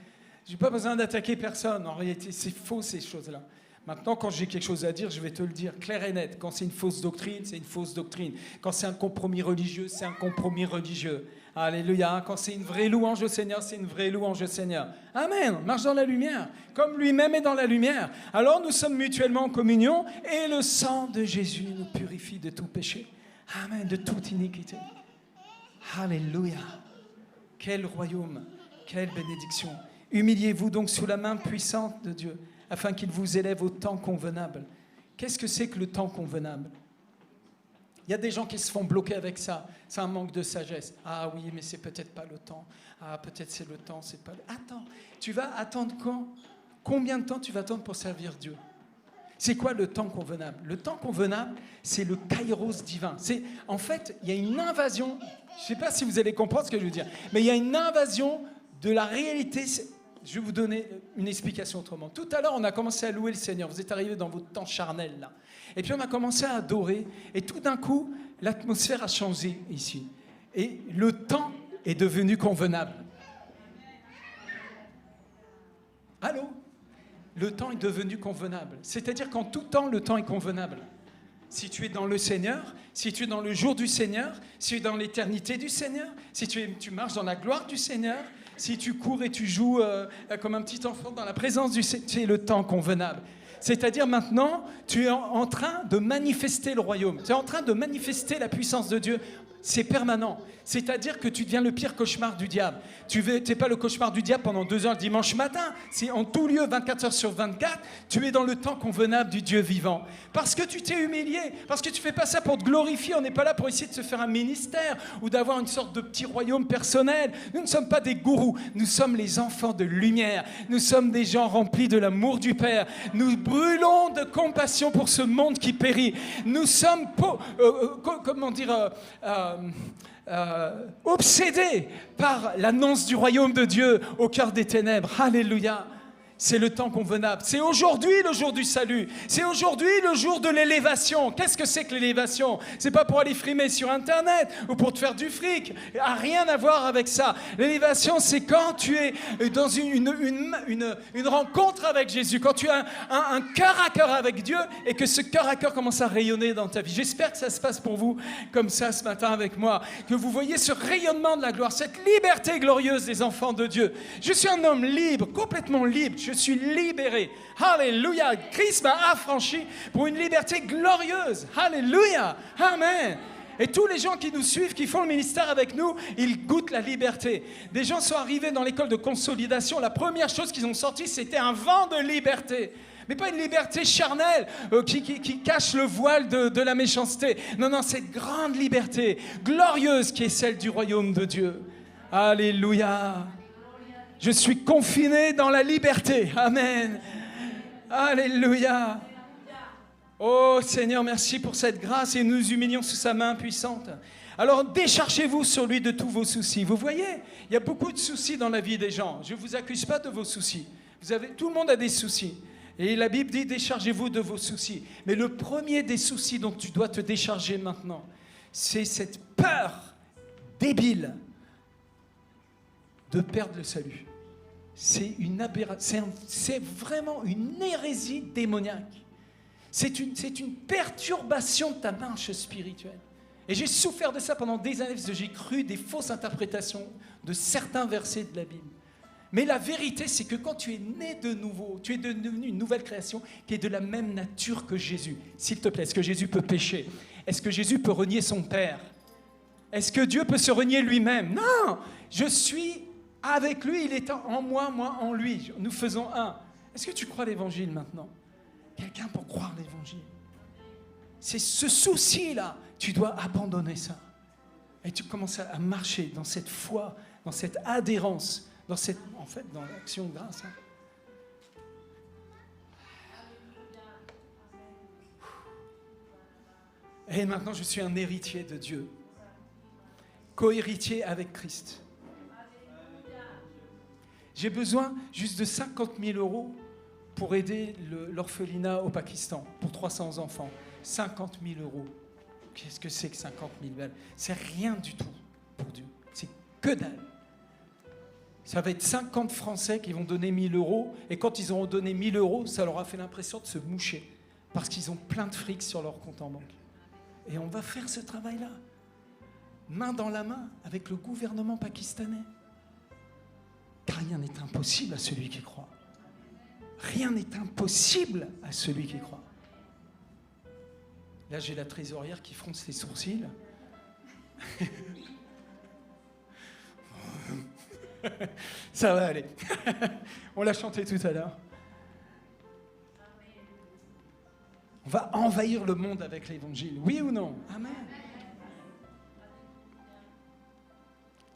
Je n'ai pas besoin d'attaquer personne. En réalité, c'est faux, ces choses-là. Maintenant, quand j'ai quelque chose à dire, je vais te le dire clair et net. Quand c'est une fausse doctrine, c'est une fausse doctrine. Quand c'est un compromis religieux, c'est un compromis religieux. Alléluia. Quand c'est une vraie louange au Seigneur, c'est une vraie louange au Seigneur. Amen. Marche dans la lumière, comme lui-même est dans la lumière. Alors nous sommes mutuellement en communion et le sang de Jésus nous purifie de tout péché. Amen. De toute iniquité. Alléluia. Quel royaume, quelle bénédiction. Humiliez-vous donc sous la main puissante de Dieu, afin qu'il vous élève au temps convenable. Qu'est-ce que c'est que le temps convenable ? Il y a des gens qui se font bloquer avec ça. C'est un manque de sagesse. Ah oui, mais c'est peut-être pas le temps. Ah, peut-être c'est le temps, c'est pas le... Attends, tu vas attendre quand ? Combien de temps tu vas attendre pour servir Dieu ? C'est quoi le temps convenable ? Le temps convenable, c'est le kairos divin. En fait, il y a une invasion. Je ne sais pas si vous allez comprendre ce que je veux dire, mais il y a une invasion de la réalité. Je vais vous donner une explication autrement. Tout à l'heure, on a commencé à louer le Seigneur. Vous êtes arrivés dans votre temps charnel, là. Et puis, on a commencé à adorer. Et tout d'un coup, l'atmosphère a changé ici. Et le temps est devenu convenable. Allô ? Le temps est devenu convenable. C'est-à-dire qu'en tout temps, le temps est convenable. Si tu es dans le Seigneur, si tu es dans le jour du Seigneur, si tu es dans l'éternité du Seigneur, si tu marches dans la gloire du Seigneur, si tu cours et tu joues comme un petit enfant dans la présence du Seigneur, c'est le temps convenable. C'est-à-dire maintenant, tu es en train de manifester le royaume. Tu es en train de manifester la puissance de Dieu. C'est permanent. C'est-à-dire que tu deviens le pire cauchemar du diable. Tu n'es pas le cauchemar du diable pendant 2 heures le dimanche matin. C'est en tout lieu, 24 heures sur 24, tu es dans le temps convenable du Dieu vivant. Parce que tu t'es humilié, parce que tu ne fais pas ça pour te glorifier. On n'est pas là pour essayer de se faire un ministère ou d'avoir une sorte de petit royaume personnel. Nous ne sommes pas des gourous. Nous sommes les enfants de lumière. Nous sommes des gens remplis de l'amour du Père. Nous brûlons de compassion pour ce monde qui périt. Nous sommes, obsédés par l'annonce du royaume de Dieu au cœur des ténèbres. Alléluia. C'est le temps convenable. C'est aujourd'hui le jour du salut. C'est aujourd'hui le jour de l'élévation. Qu'est-ce que c'est que l'élévation ? C'est pas pour aller frimer sur Internet ou pour te faire du fric. Il n'a rien à voir avec ça. L'élévation, c'est quand tu es dans une rencontre avec Jésus, quand tu as un cœur à cœur avec Dieu et que ce cœur à cœur commence à rayonner dans ta vie. J'espère que ça se passe pour vous comme ça ce matin avec moi, que vous voyez ce rayonnement de la gloire, cette liberté glorieuse des enfants de Dieu. Je suis un homme libre, complètement libre. Je suis libéré. Alléluia. Christ m'a affranchi pour une liberté glorieuse. Alléluia. Amen. Et tous les gens qui nous suivent, qui font le ministère avec nous, ils goûtent la liberté. Des gens sont arrivés dans l'école de consolidation. La première chose qu'ils ont sorti, c'était un vent de liberté. Mais pas une liberté charnelle qui cache le voile de la méchanceté. Non, non, cette grande liberté glorieuse qui est celle du royaume de Dieu. Alléluia. Je suis confiné dans la liberté. Amen. Alléluia. Oh Seigneur, merci pour cette grâce et nous humilions sous sa main puissante. Alors déchargez-vous sur lui de tous vos soucis. Vous voyez, il y a beaucoup de soucis dans la vie des gens. Je ne vous accuse pas de vos soucis. Tout le monde a des soucis. Et la Bible dit déchargez-vous de vos soucis. Mais le premier des soucis dont tu dois te décharger maintenant, C'est cette peur débile de perdre le salut. C'est une aberration, c'est vraiment une hérésie démoniaque. C'est une perturbation de ta marche spirituelle. Et j'ai souffert de ça pendant des années parce que j'ai cru des fausses interprétations de certains versets de la Bible. Mais la vérité, c'est que quand tu es né de nouveau, tu es devenu une nouvelle création qui est de la même nature que Jésus. S'il te plaît, est-ce que Jésus peut pécher? Est-ce que Jésus peut renier son Père? Est-ce que Dieu peut se renier lui-même? Non! Je suis avec lui, il est en moi, moi en lui. Nous faisons un. Est-ce que tu crois l'évangile maintenant? Quelqu'un pour croire l'évangile. C'est ce souci-là. Tu dois abandonner ça. Et tu commences à marcher dans cette foi, dans cette adhérence, dans l'action de grâce. Et maintenant, je suis un héritier de Dieu. Co-héritier avec Christ. J'ai besoin juste de 50 000 € pour aider l'orphelinat au Pakistan, pour 300 enfants. 50 000 €. Qu'est-ce que c'est que 50 000 balles? C'est rien du tout pour Dieu. C'est que dalle. Ça va être 50 Français qui vont donner 1 000 €. Et quand ils auront donné 1 000 €, ça leur a fait l'impression de se moucher. Parce qu'ils ont plein de fric sur leur compte en banque. Et on va faire ce travail-là. Main dans la main avec le gouvernement pakistanais. Car rien n'est impossible à celui qui croit. Rien n'est impossible à celui qui croit. Là, j'ai la trésorière qui fronce les sourcils. Ça va aller. On l'a chanté tout à l'heure. On va envahir le monde avec l'évangile. Oui ou non? Amen.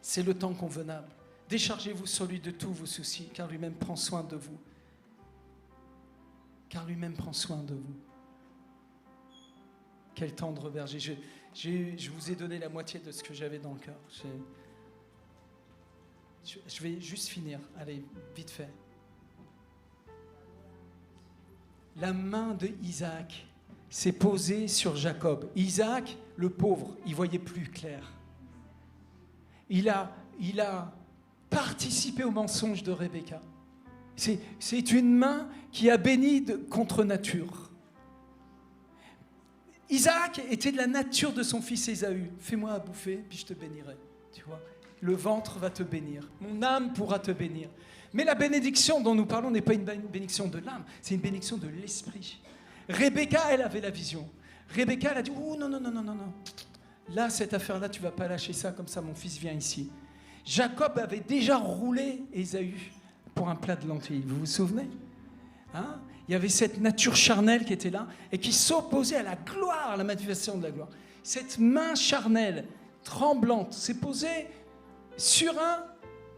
C'est le temps convenable. Déchargez-vous sur lui de tous vos soucis, car lui-même prend soin de vous. Car lui-même prend soin de vous. Quel tendre berger. Je vous ai donné la moitié de ce que j'avais dans le cœur. Je vais juste finir. Allez, vite fait. La main de Isaac s'est posée sur Jacob. Isaac, le pauvre, il voyait plus clair. Il a participé au mensonge de Rebecca. C'est une main qui a béni contre nature. Isaac était de la nature de son fils Ésaü. Fais-moi à bouffer, puis je te bénirai. Tu vois, le ventre va te bénir. Mon âme pourra te bénir. Mais la bénédiction dont nous parlons n'est pas une bénédiction de l'âme, c'est une bénédiction de l'esprit. Rebecca, elle avait la vision. Rebecca, elle a dit, oh non, non, non, non, non, non. Là, cette affaire-là, tu ne vas pas lâcher ça, comme ça, mon fils vient ici. Jacob avait déjà roulé Ésaü pour un plat de lentilles. Vous vous souvenez? Hein? Il y avait cette nature charnelle qui était là et qui s'opposait à la gloire, à la manifestation de la gloire. Cette main charnelle, tremblante, s'est posée sur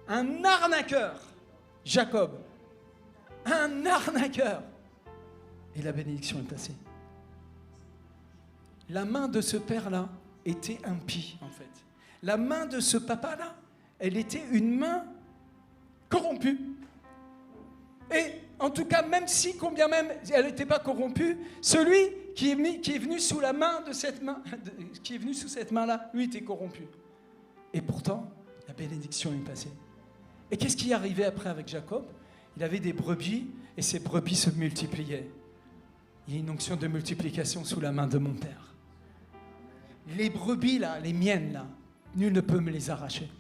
un arnaqueur, Jacob. Un arnaqueur. Et la bénédiction est passée. La main de ce père-là était impie, en fait. La main de ce papa-là, elle était une main corrompue. Et en tout cas, même si, combien même elle n'était pas corrompue, celui qui est venu sous la main de cette main, qui est venu sous cette main-là, lui était corrompu. Et pourtant, la bénédiction est passée. Et qu'est-ce qui arrivait après avec Jacob? Il avait des brebis et ces brebis se multipliaient. Il y a une onction de multiplication sous la main de mon père. Les brebis là, les miennes là, nul ne peut me les arracher.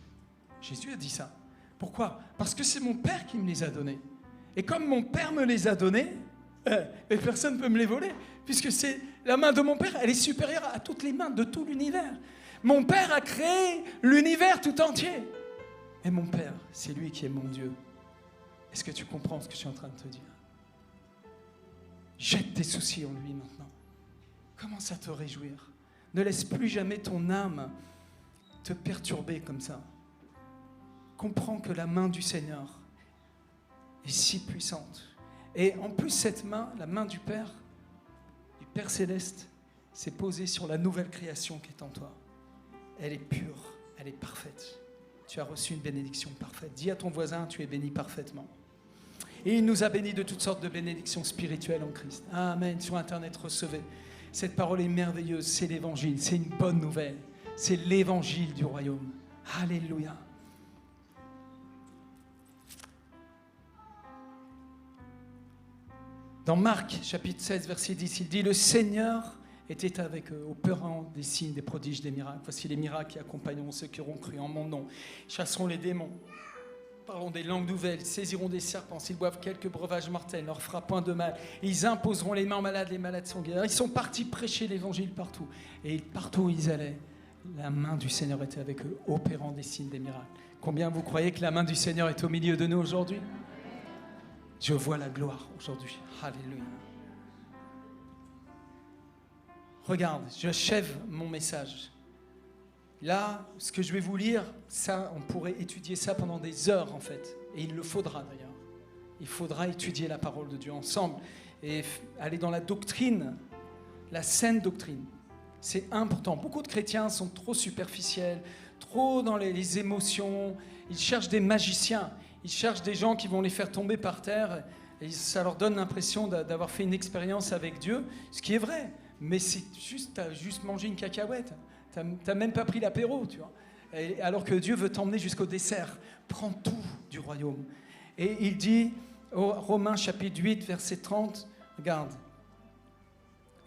Jésus a dit ça. Pourquoi? Parce que c'est mon père qui me les a donnés. Et comme mon père me les a donnés, personne ne peut me les voler, puisque c'est la main de mon père, elle est supérieure à toutes les mains de tout l'univers. Mon père a créé l'univers tout entier. Et mon père, c'est lui qui est mon Dieu. Est-ce que tu comprends ce que je suis en train de te dire? Jette tes soucis en lui maintenant. Commence à te réjouir. Ne laisse plus jamais ton âme te perturber comme ça. Comprends que la main du Seigneur est si puissante. Et en plus, cette main, la main du Père Céleste, s'est posée sur la nouvelle création qui est en toi. Elle est pure, elle est parfaite. Tu as reçu une bénédiction parfaite. Dis à ton voisin, tu es béni parfaitement. Et il nous a bénis de toutes sortes de bénédictions spirituelles en Christ. Amen. Sur Internet, recevez. Cette parole est merveilleuse, c'est l'évangile, c'est une bonne nouvelle. C'est l'évangile du royaume. Alléluia. Dans Marc, chapitre 16, verset 10, il dit « Le Seigneur était avec eux, opérant des signes, des prodiges, des miracles. Voici les miracles qui accompagneront ceux qui auront cru en mon nom. Ils chasseront les démons, parleront des langues nouvelles, saisiront des serpents. S'ils boivent quelques breuvages mortels, ne leur fera point de mal. Ils imposeront les mains aux malades, les malades sont guéris. » Ils sont partis prêcher l'évangile partout. Et partout où ils allaient, la main du Seigneur était avec eux, opérant des signes, des miracles. Combien vous croyez que la main du Seigneur est au milieu de nous aujourd'hui ? Je vois la gloire aujourd'hui. Alléluia. Regarde, j'achève mon message. Là, ce que je vais vous lire, ça, on pourrait étudier ça pendant des heures en fait. Et il le faudra d'ailleurs. Il faudra étudier la parole de Dieu ensemble et aller dans la doctrine, la saine doctrine. C'est important. Beaucoup de chrétiens sont trop superficiels, trop dans les émotions. Ils cherchent des magiciens. Ils cherchent des gens qui vont les faire tomber par terre et ça leur donne l'impression d'avoir fait une expérience avec Dieu, ce qui est vrai. Mais c'est juste, tu as juste mangé une cacahuète. Tu n'as même pas pris l'apéro, tu vois. Et alors que Dieu veut t'emmener jusqu'au dessert. Prends tout du royaume. Et il dit, Romains chapitre 8, verset 30, regarde.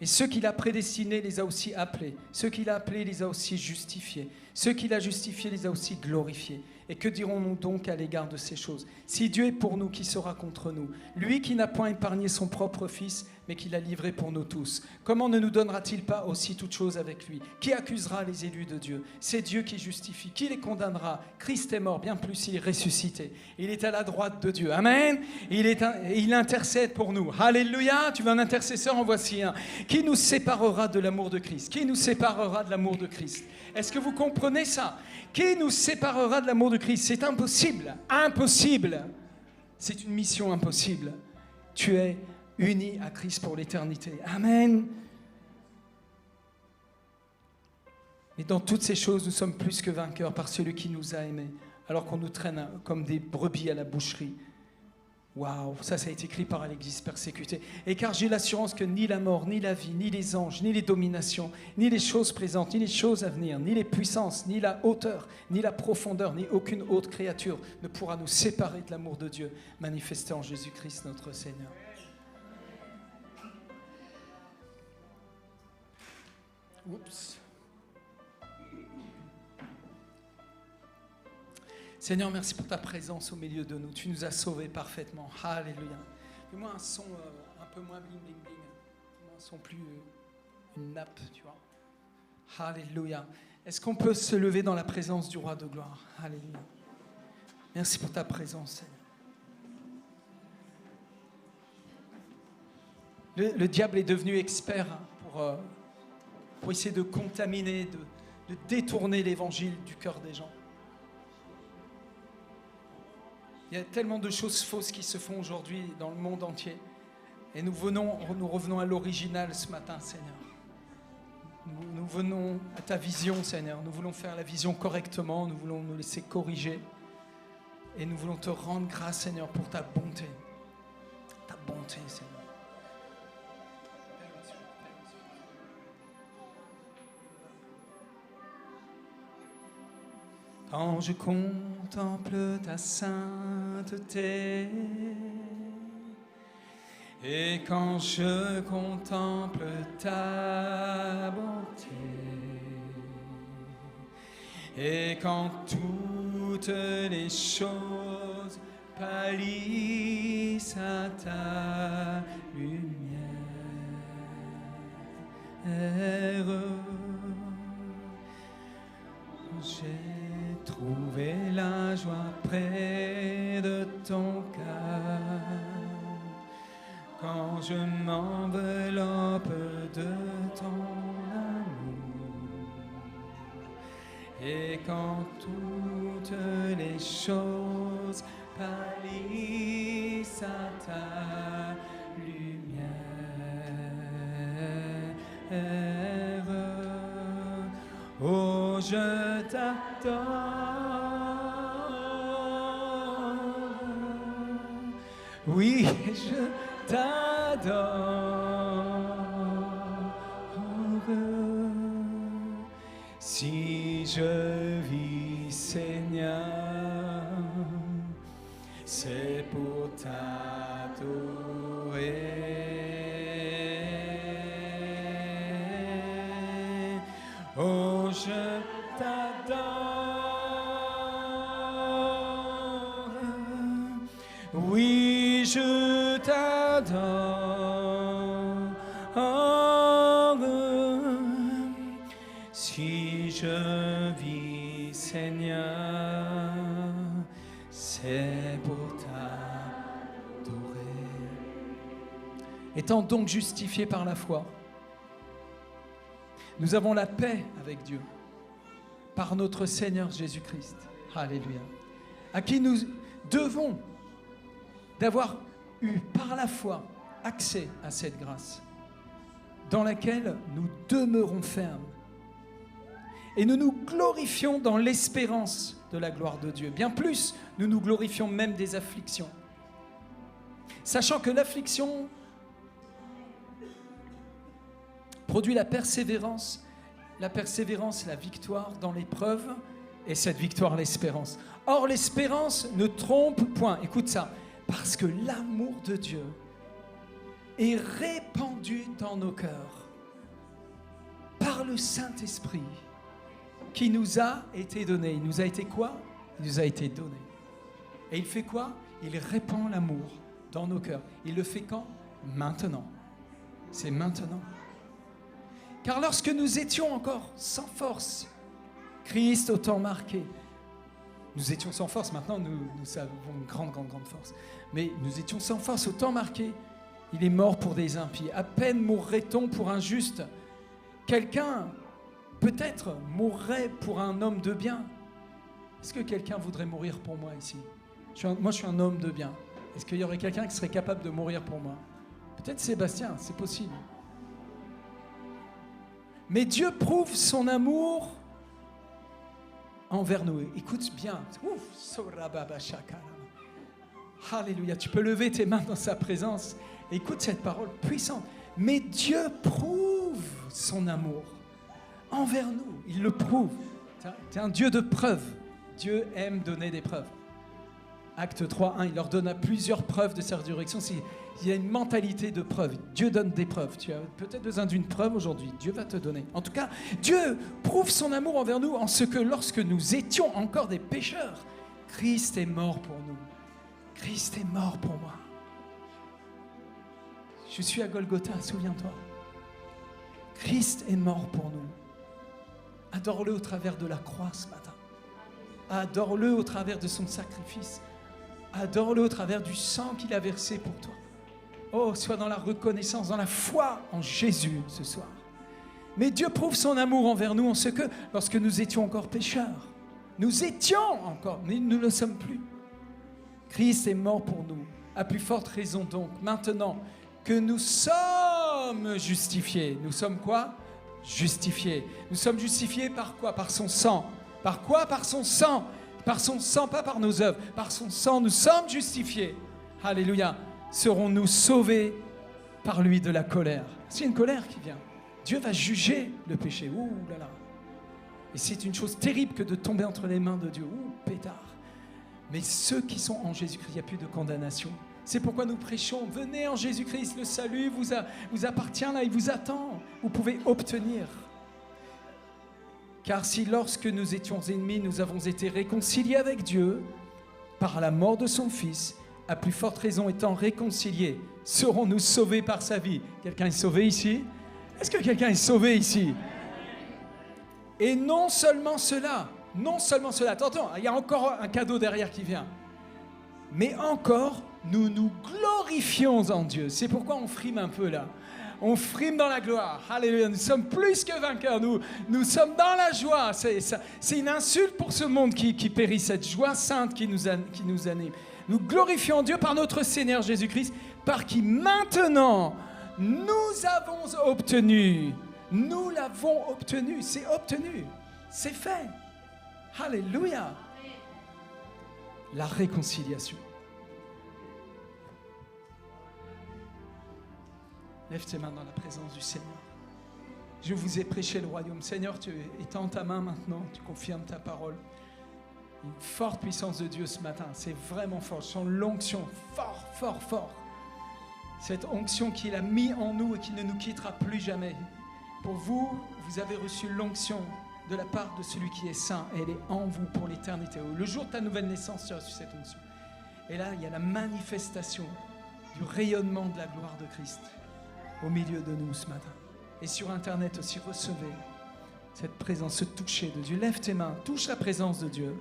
Et ceux qu'il a prédestinés les a aussi appelés. Ceux qu'il a appelés les a aussi justifiés. Ceux qu'il a justifiés les a aussi glorifiés. Et que dirons-nous donc à l'égard de ces choses ? Si Dieu est pour nous, qui sera contre nous ? Lui qui n'a point épargné son propre Fils, mais qui l'a livré pour nous tous. Comment ne nous donnera-t-il pas aussi toutes choses avec lui ? Qui accusera les élus de Dieu ? C'est Dieu qui justifie. Qui les condamnera ? Christ est mort, bien plus il est ressuscité. Il est à la droite de Dieu. Amen. Il intercède pour nous. Alléluia. Tu veux un intercesseur ? En voici un. Qui nous séparera de l'amour de Christ ? Qui nous séparera de l'amour de Christ ? Est-ce que vous comprenez ça ? Qui nous séparera de l'amour de Christ ? C'est impossible. Impossible. C'est une mission impossible. Tu es uni à Christ pour l'éternité. Amen. Et dans toutes ces choses, nous sommes plus que vainqueurs par celui qui nous a aimés, alors qu'on nous traîne comme des brebis à la boucherie. Waouh, ça a été écrit par l'Église persécutée. Et car j'ai l'assurance que ni la mort, ni la vie, ni les anges, ni les dominations, ni les choses présentes, ni les choses à venir, ni les puissances, ni la hauteur, ni la profondeur, ni aucune autre créature ne pourra nous séparer de l'amour de Dieu manifesté en Jésus-Christ notre Seigneur. Oups. Seigneur, merci pour ta présence au milieu de nous. Tu nous as sauvés parfaitement. Alléluia. Fais-moi un son un peu moins bling bling bling. Fais-moi un son plus une nappe, tu vois. Alléluia. Est-ce qu'on peut se lever dans la présence du Roi de gloire? Alléluia. Merci pour ta présence, Seigneur. Le diable est devenu expert pour essayer de contaminer, de détourner l'évangile du cœur des gens. Il y a tellement de choses fausses qui se font aujourd'hui dans le monde entier. Et nous revenons à l'original ce matin, Seigneur. Nous venons à ta vision, Seigneur. Nous voulons faire la vision correctement. Nous voulons nous laisser corriger. Et nous voulons te rendre grâce, Seigneur, pour ta bonté. Ta bonté, Seigneur. Quand je contemple ta sainteté et quand je contemple ta bonté et quand toutes les choses pâlissent à ta lumière, j'ai trouvé la joie près de ton cœur quand je m'enveloppe de ton amour et quand toutes les choses pâlissent à ta lumière. Oh, je t'adore, oui, je t'adore, Si je vis, Seigneur, c'est pour t'adorer. Oh, je t'adore. Oui, je t'adore. Si je vis, Seigneur, c'est pour t'adorer. Étant donc justifiés par la foi, nous avons la paix avec Dieu par notre Seigneur Jésus-Christ. Alléluia. À qui nous devons d'avoir eu par la foi accès à cette grâce dans laquelle nous demeurons fermes. Et nous nous glorifions dans l'espérance de la gloire de Dieu. Bien plus, nous nous glorifions même des afflictions. Sachant que l'affliction produit la persévérance, la victoire dans l'épreuve, et cette victoire, l'espérance. Or, l'espérance ne trompe point. Écoute ça. Parce que l'amour de Dieu est répandu dans nos cœurs par le Saint-Esprit qui nous a été donné. Il nous a été quoi? Il nous a été donné. Et il fait quoi? Il répand l'amour dans nos cœurs. Il le fait quand? Maintenant. C'est maintenant. Car lorsque nous étions encore sans force, Christ au temps marqué, nous étions sans force, maintenant nous avons une grande force. Mais nous étions sans force au temps marqué. Il est mort pour des impies. À peine mourrait-on pour un juste. Quelqu'un, peut-être, mourrait pour un homme de bien. Est-ce que quelqu'un voudrait mourir pour moi ici? Moi, je suis un homme de bien. Est-ce qu'il y aurait quelqu'un qui serait capable de mourir pour moi? Peut-être Sébastien, c'est possible. Mais Dieu prouve son amour envers nous. Écoute bien. Alléluia. Tu peux lever tes mains dans sa présence. Écoute cette parole puissante. Mais Dieu prouve son amour envers nous. Il le prouve. C'est un Dieu de preuves. Dieu aime donner des preuves. Acte 3:1, il leur donna plusieurs preuves de sa résurrection. Il y a une mentalité de preuve. Dieu donne des preuves. Tu as peut-être besoin d'une preuve aujourd'hui. Dieu va te donner. En tout cas, Dieu prouve son amour envers nous en ce que lorsque nous étions encore des pécheurs, Christ est mort pour nous. Christ est mort pour moi. Je suis à Golgotha, souviens-toi. Christ est mort pour nous. Adore-le au travers de la croix ce matin. Adore-le au travers de son sacrifice. Adore-le au travers du sang qu'il a versé pour toi. Oh, sois dans la reconnaissance, dans la foi en Jésus ce soir. Mais Dieu prouve son amour envers nous en ce que, lorsque nous étions encore pécheurs, nous étions encore, mais nous ne le sommes plus. Christ est mort pour nous. À plus forte raison donc, maintenant que nous sommes justifiés. Nous sommes quoi? Justifiés. Nous sommes justifiés par quoi? Par son sang. Par quoi? Par son sang. Par son sang, pas par nos œuvres. Par son sang, nous sommes justifiés. Alléluia. Serons-nous sauvés par lui de la colère? C'est une colère qui vient. Dieu va juger le péché. Ouh là là. Et c'est une chose terrible que de tomber entre les mains de Dieu. Ouh, pétard. Mais ceux qui sont en Jésus-Christ, il n'y a plus de condamnation. C'est pourquoi nous prêchons. Venez en Jésus-Christ, le salut vous appartient là, il vous attend. Vous pouvez obtenir. Car si lorsque nous étions ennemis, nous avons été réconciliés avec Dieu par la mort de son Fils, à plus forte raison étant réconciliés, serons-nous sauvés par sa vie? Quelqu'un est sauvé ici? Est-ce que quelqu'un est sauvé ici? Et non seulement cela, attention, il y a encore un cadeau derrière qui vient. Mais encore, nous nous glorifions en Dieu. C'est pourquoi on frime un peu là. On frime dans la gloire. Alléluia. Nous sommes plus que vainqueurs. Nous sommes dans la joie. C'est une insulte pour ce monde qui périt. Cette joie sainte qui nous anime. Nous glorifions Dieu par notre Seigneur Jésus-Christ, par qui maintenant nous avons obtenu. Nous l'avons obtenu. C'est obtenu. C'est fait. Alléluia. La réconciliation. Lève tes mains dans la présence du Seigneur. Je vous ai prêché le royaume. Seigneur, tu étends ta main maintenant, tu confirmes ta parole. Une forte puissance de Dieu ce matin, c'est vraiment fort. Je sens l'onction, fort, fort, fort. Cette onction qu'il a mis en nous et qui ne nous quittera plus jamais. Pour vous, vous avez reçu l'onction de la part de celui qui est saint et elle est en vous pour l'éternité. Le jour de ta nouvelle naissance, tu as reçu cette onction. Et là, il y a la manifestation du rayonnement de la gloire de Christ au milieu de nous ce matin. Et sur Internet aussi, recevez cette présence, ce toucher de Dieu. Lève tes mains, touche la présence de Dieu.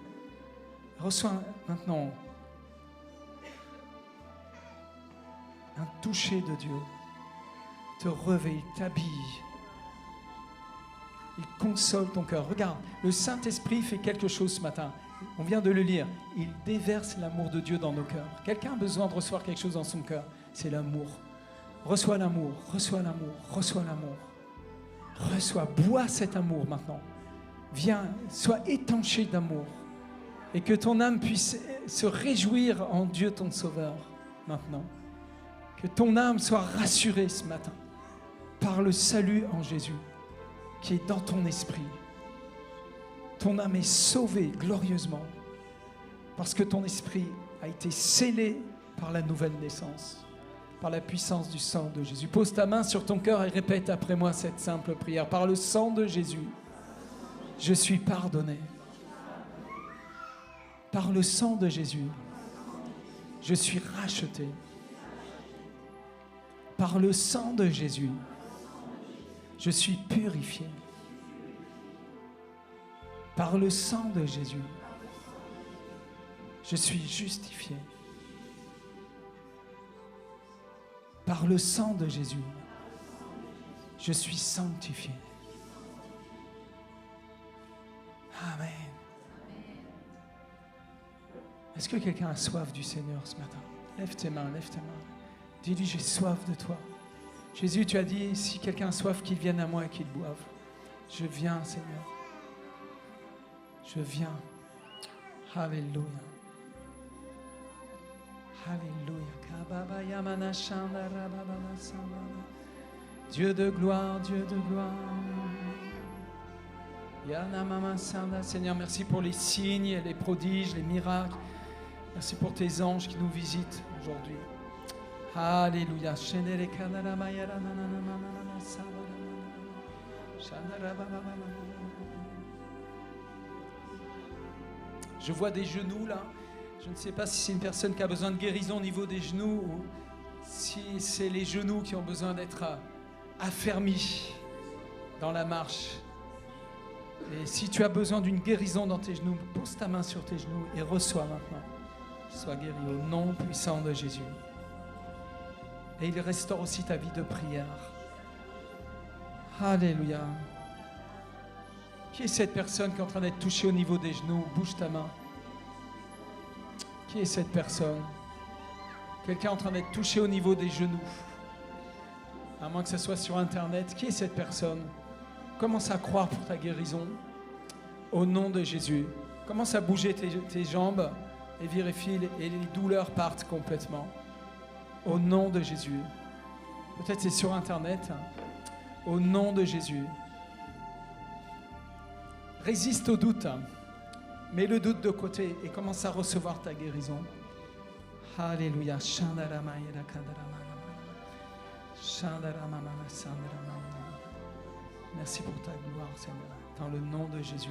Reçois maintenant un toucher de Dieu. Te réveille, t'habille. Il console ton cœur. Regarde, le Saint-Esprit fait quelque chose ce matin. On vient de le lire. Il déverse l'amour de Dieu dans nos cœurs. Quelqu'un a besoin de recevoir quelque chose dans son cœur. C'est l'amour. Reçois l'amour, reçois l'amour, reçois l'amour. Reçois, bois cet amour maintenant. Viens, sois étanché d'amour. Et que ton âme puisse se réjouir en Dieu ton Sauveur maintenant. Que ton âme soit rassurée ce matin par le salut en Jésus qui est dans ton esprit. Ton âme est sauvée glorieusement parce que ton esprit a été scellé par la nouvelle naissance, par la puissance du sang de Jésus. Pose ta main sur ton cœur et répète après moi cette simple prière. Par le sang de Jésus, je suis pardonné. Par le sang de Jésus, je suis racheté. Par le sang de Jésus, je suis purifié. Par le sang de Jésus, je suis justifié. Par le sang de Jésus, je suis sanctifié. Amen. Est-ce que quelqu'un a soif du Seigneur ce matin? Lève tes mains, lève tes mains. Dis-lui, j'ai soif de toi. Jésus, tu as dit, si quelqu'un a soif, qu'il vienne à moi et qu'il boive. Je viens, Seigneur. Je viens. Alléluia. Alléluia. Dieu de gloire, Dieu de gloire. Seigneur, merci pour les signes, les prodiges, les miracles. Merci pour tes anges qui nous visitent aujourd'hui. Alléluia. Je vois des genoux là. Je ne sais pas si c'est une personne qui a besoin de guérison au niveau des genoux ou si c'est les genoux qui ont besoin d'être affermis dans la marche. Et si tu as besoin d'une guérison dans tes genoux, pose ta main sur tes genoux et reçois maintenant. Sois guéri au nom puissant de Jésus. Et il restaure aussi ta vie de prière. Alléluia. Qui est cette personne qui est en train d'être touchée au niveau des genoux? Bouge ta main. Qui est cette personne? Quelqu'un en train d'être touché au niveau des genoux. À moins que ce soit sur Internet. Qui est cette personne? Commence à croire pour ta guérison. Au nom de Jésus. Commence à bouger tes jambes et vérifie et les douleurs partent complètement. Au nom de Jésus. Peut-être c'est sur Internet. Au nom de Jésus. Résiste au doute. Mets le doute de côté et commence à recevoir ta guérison. Alléluia. Merci pour ta gloire, Seigneur. Dans le nom de Jésus.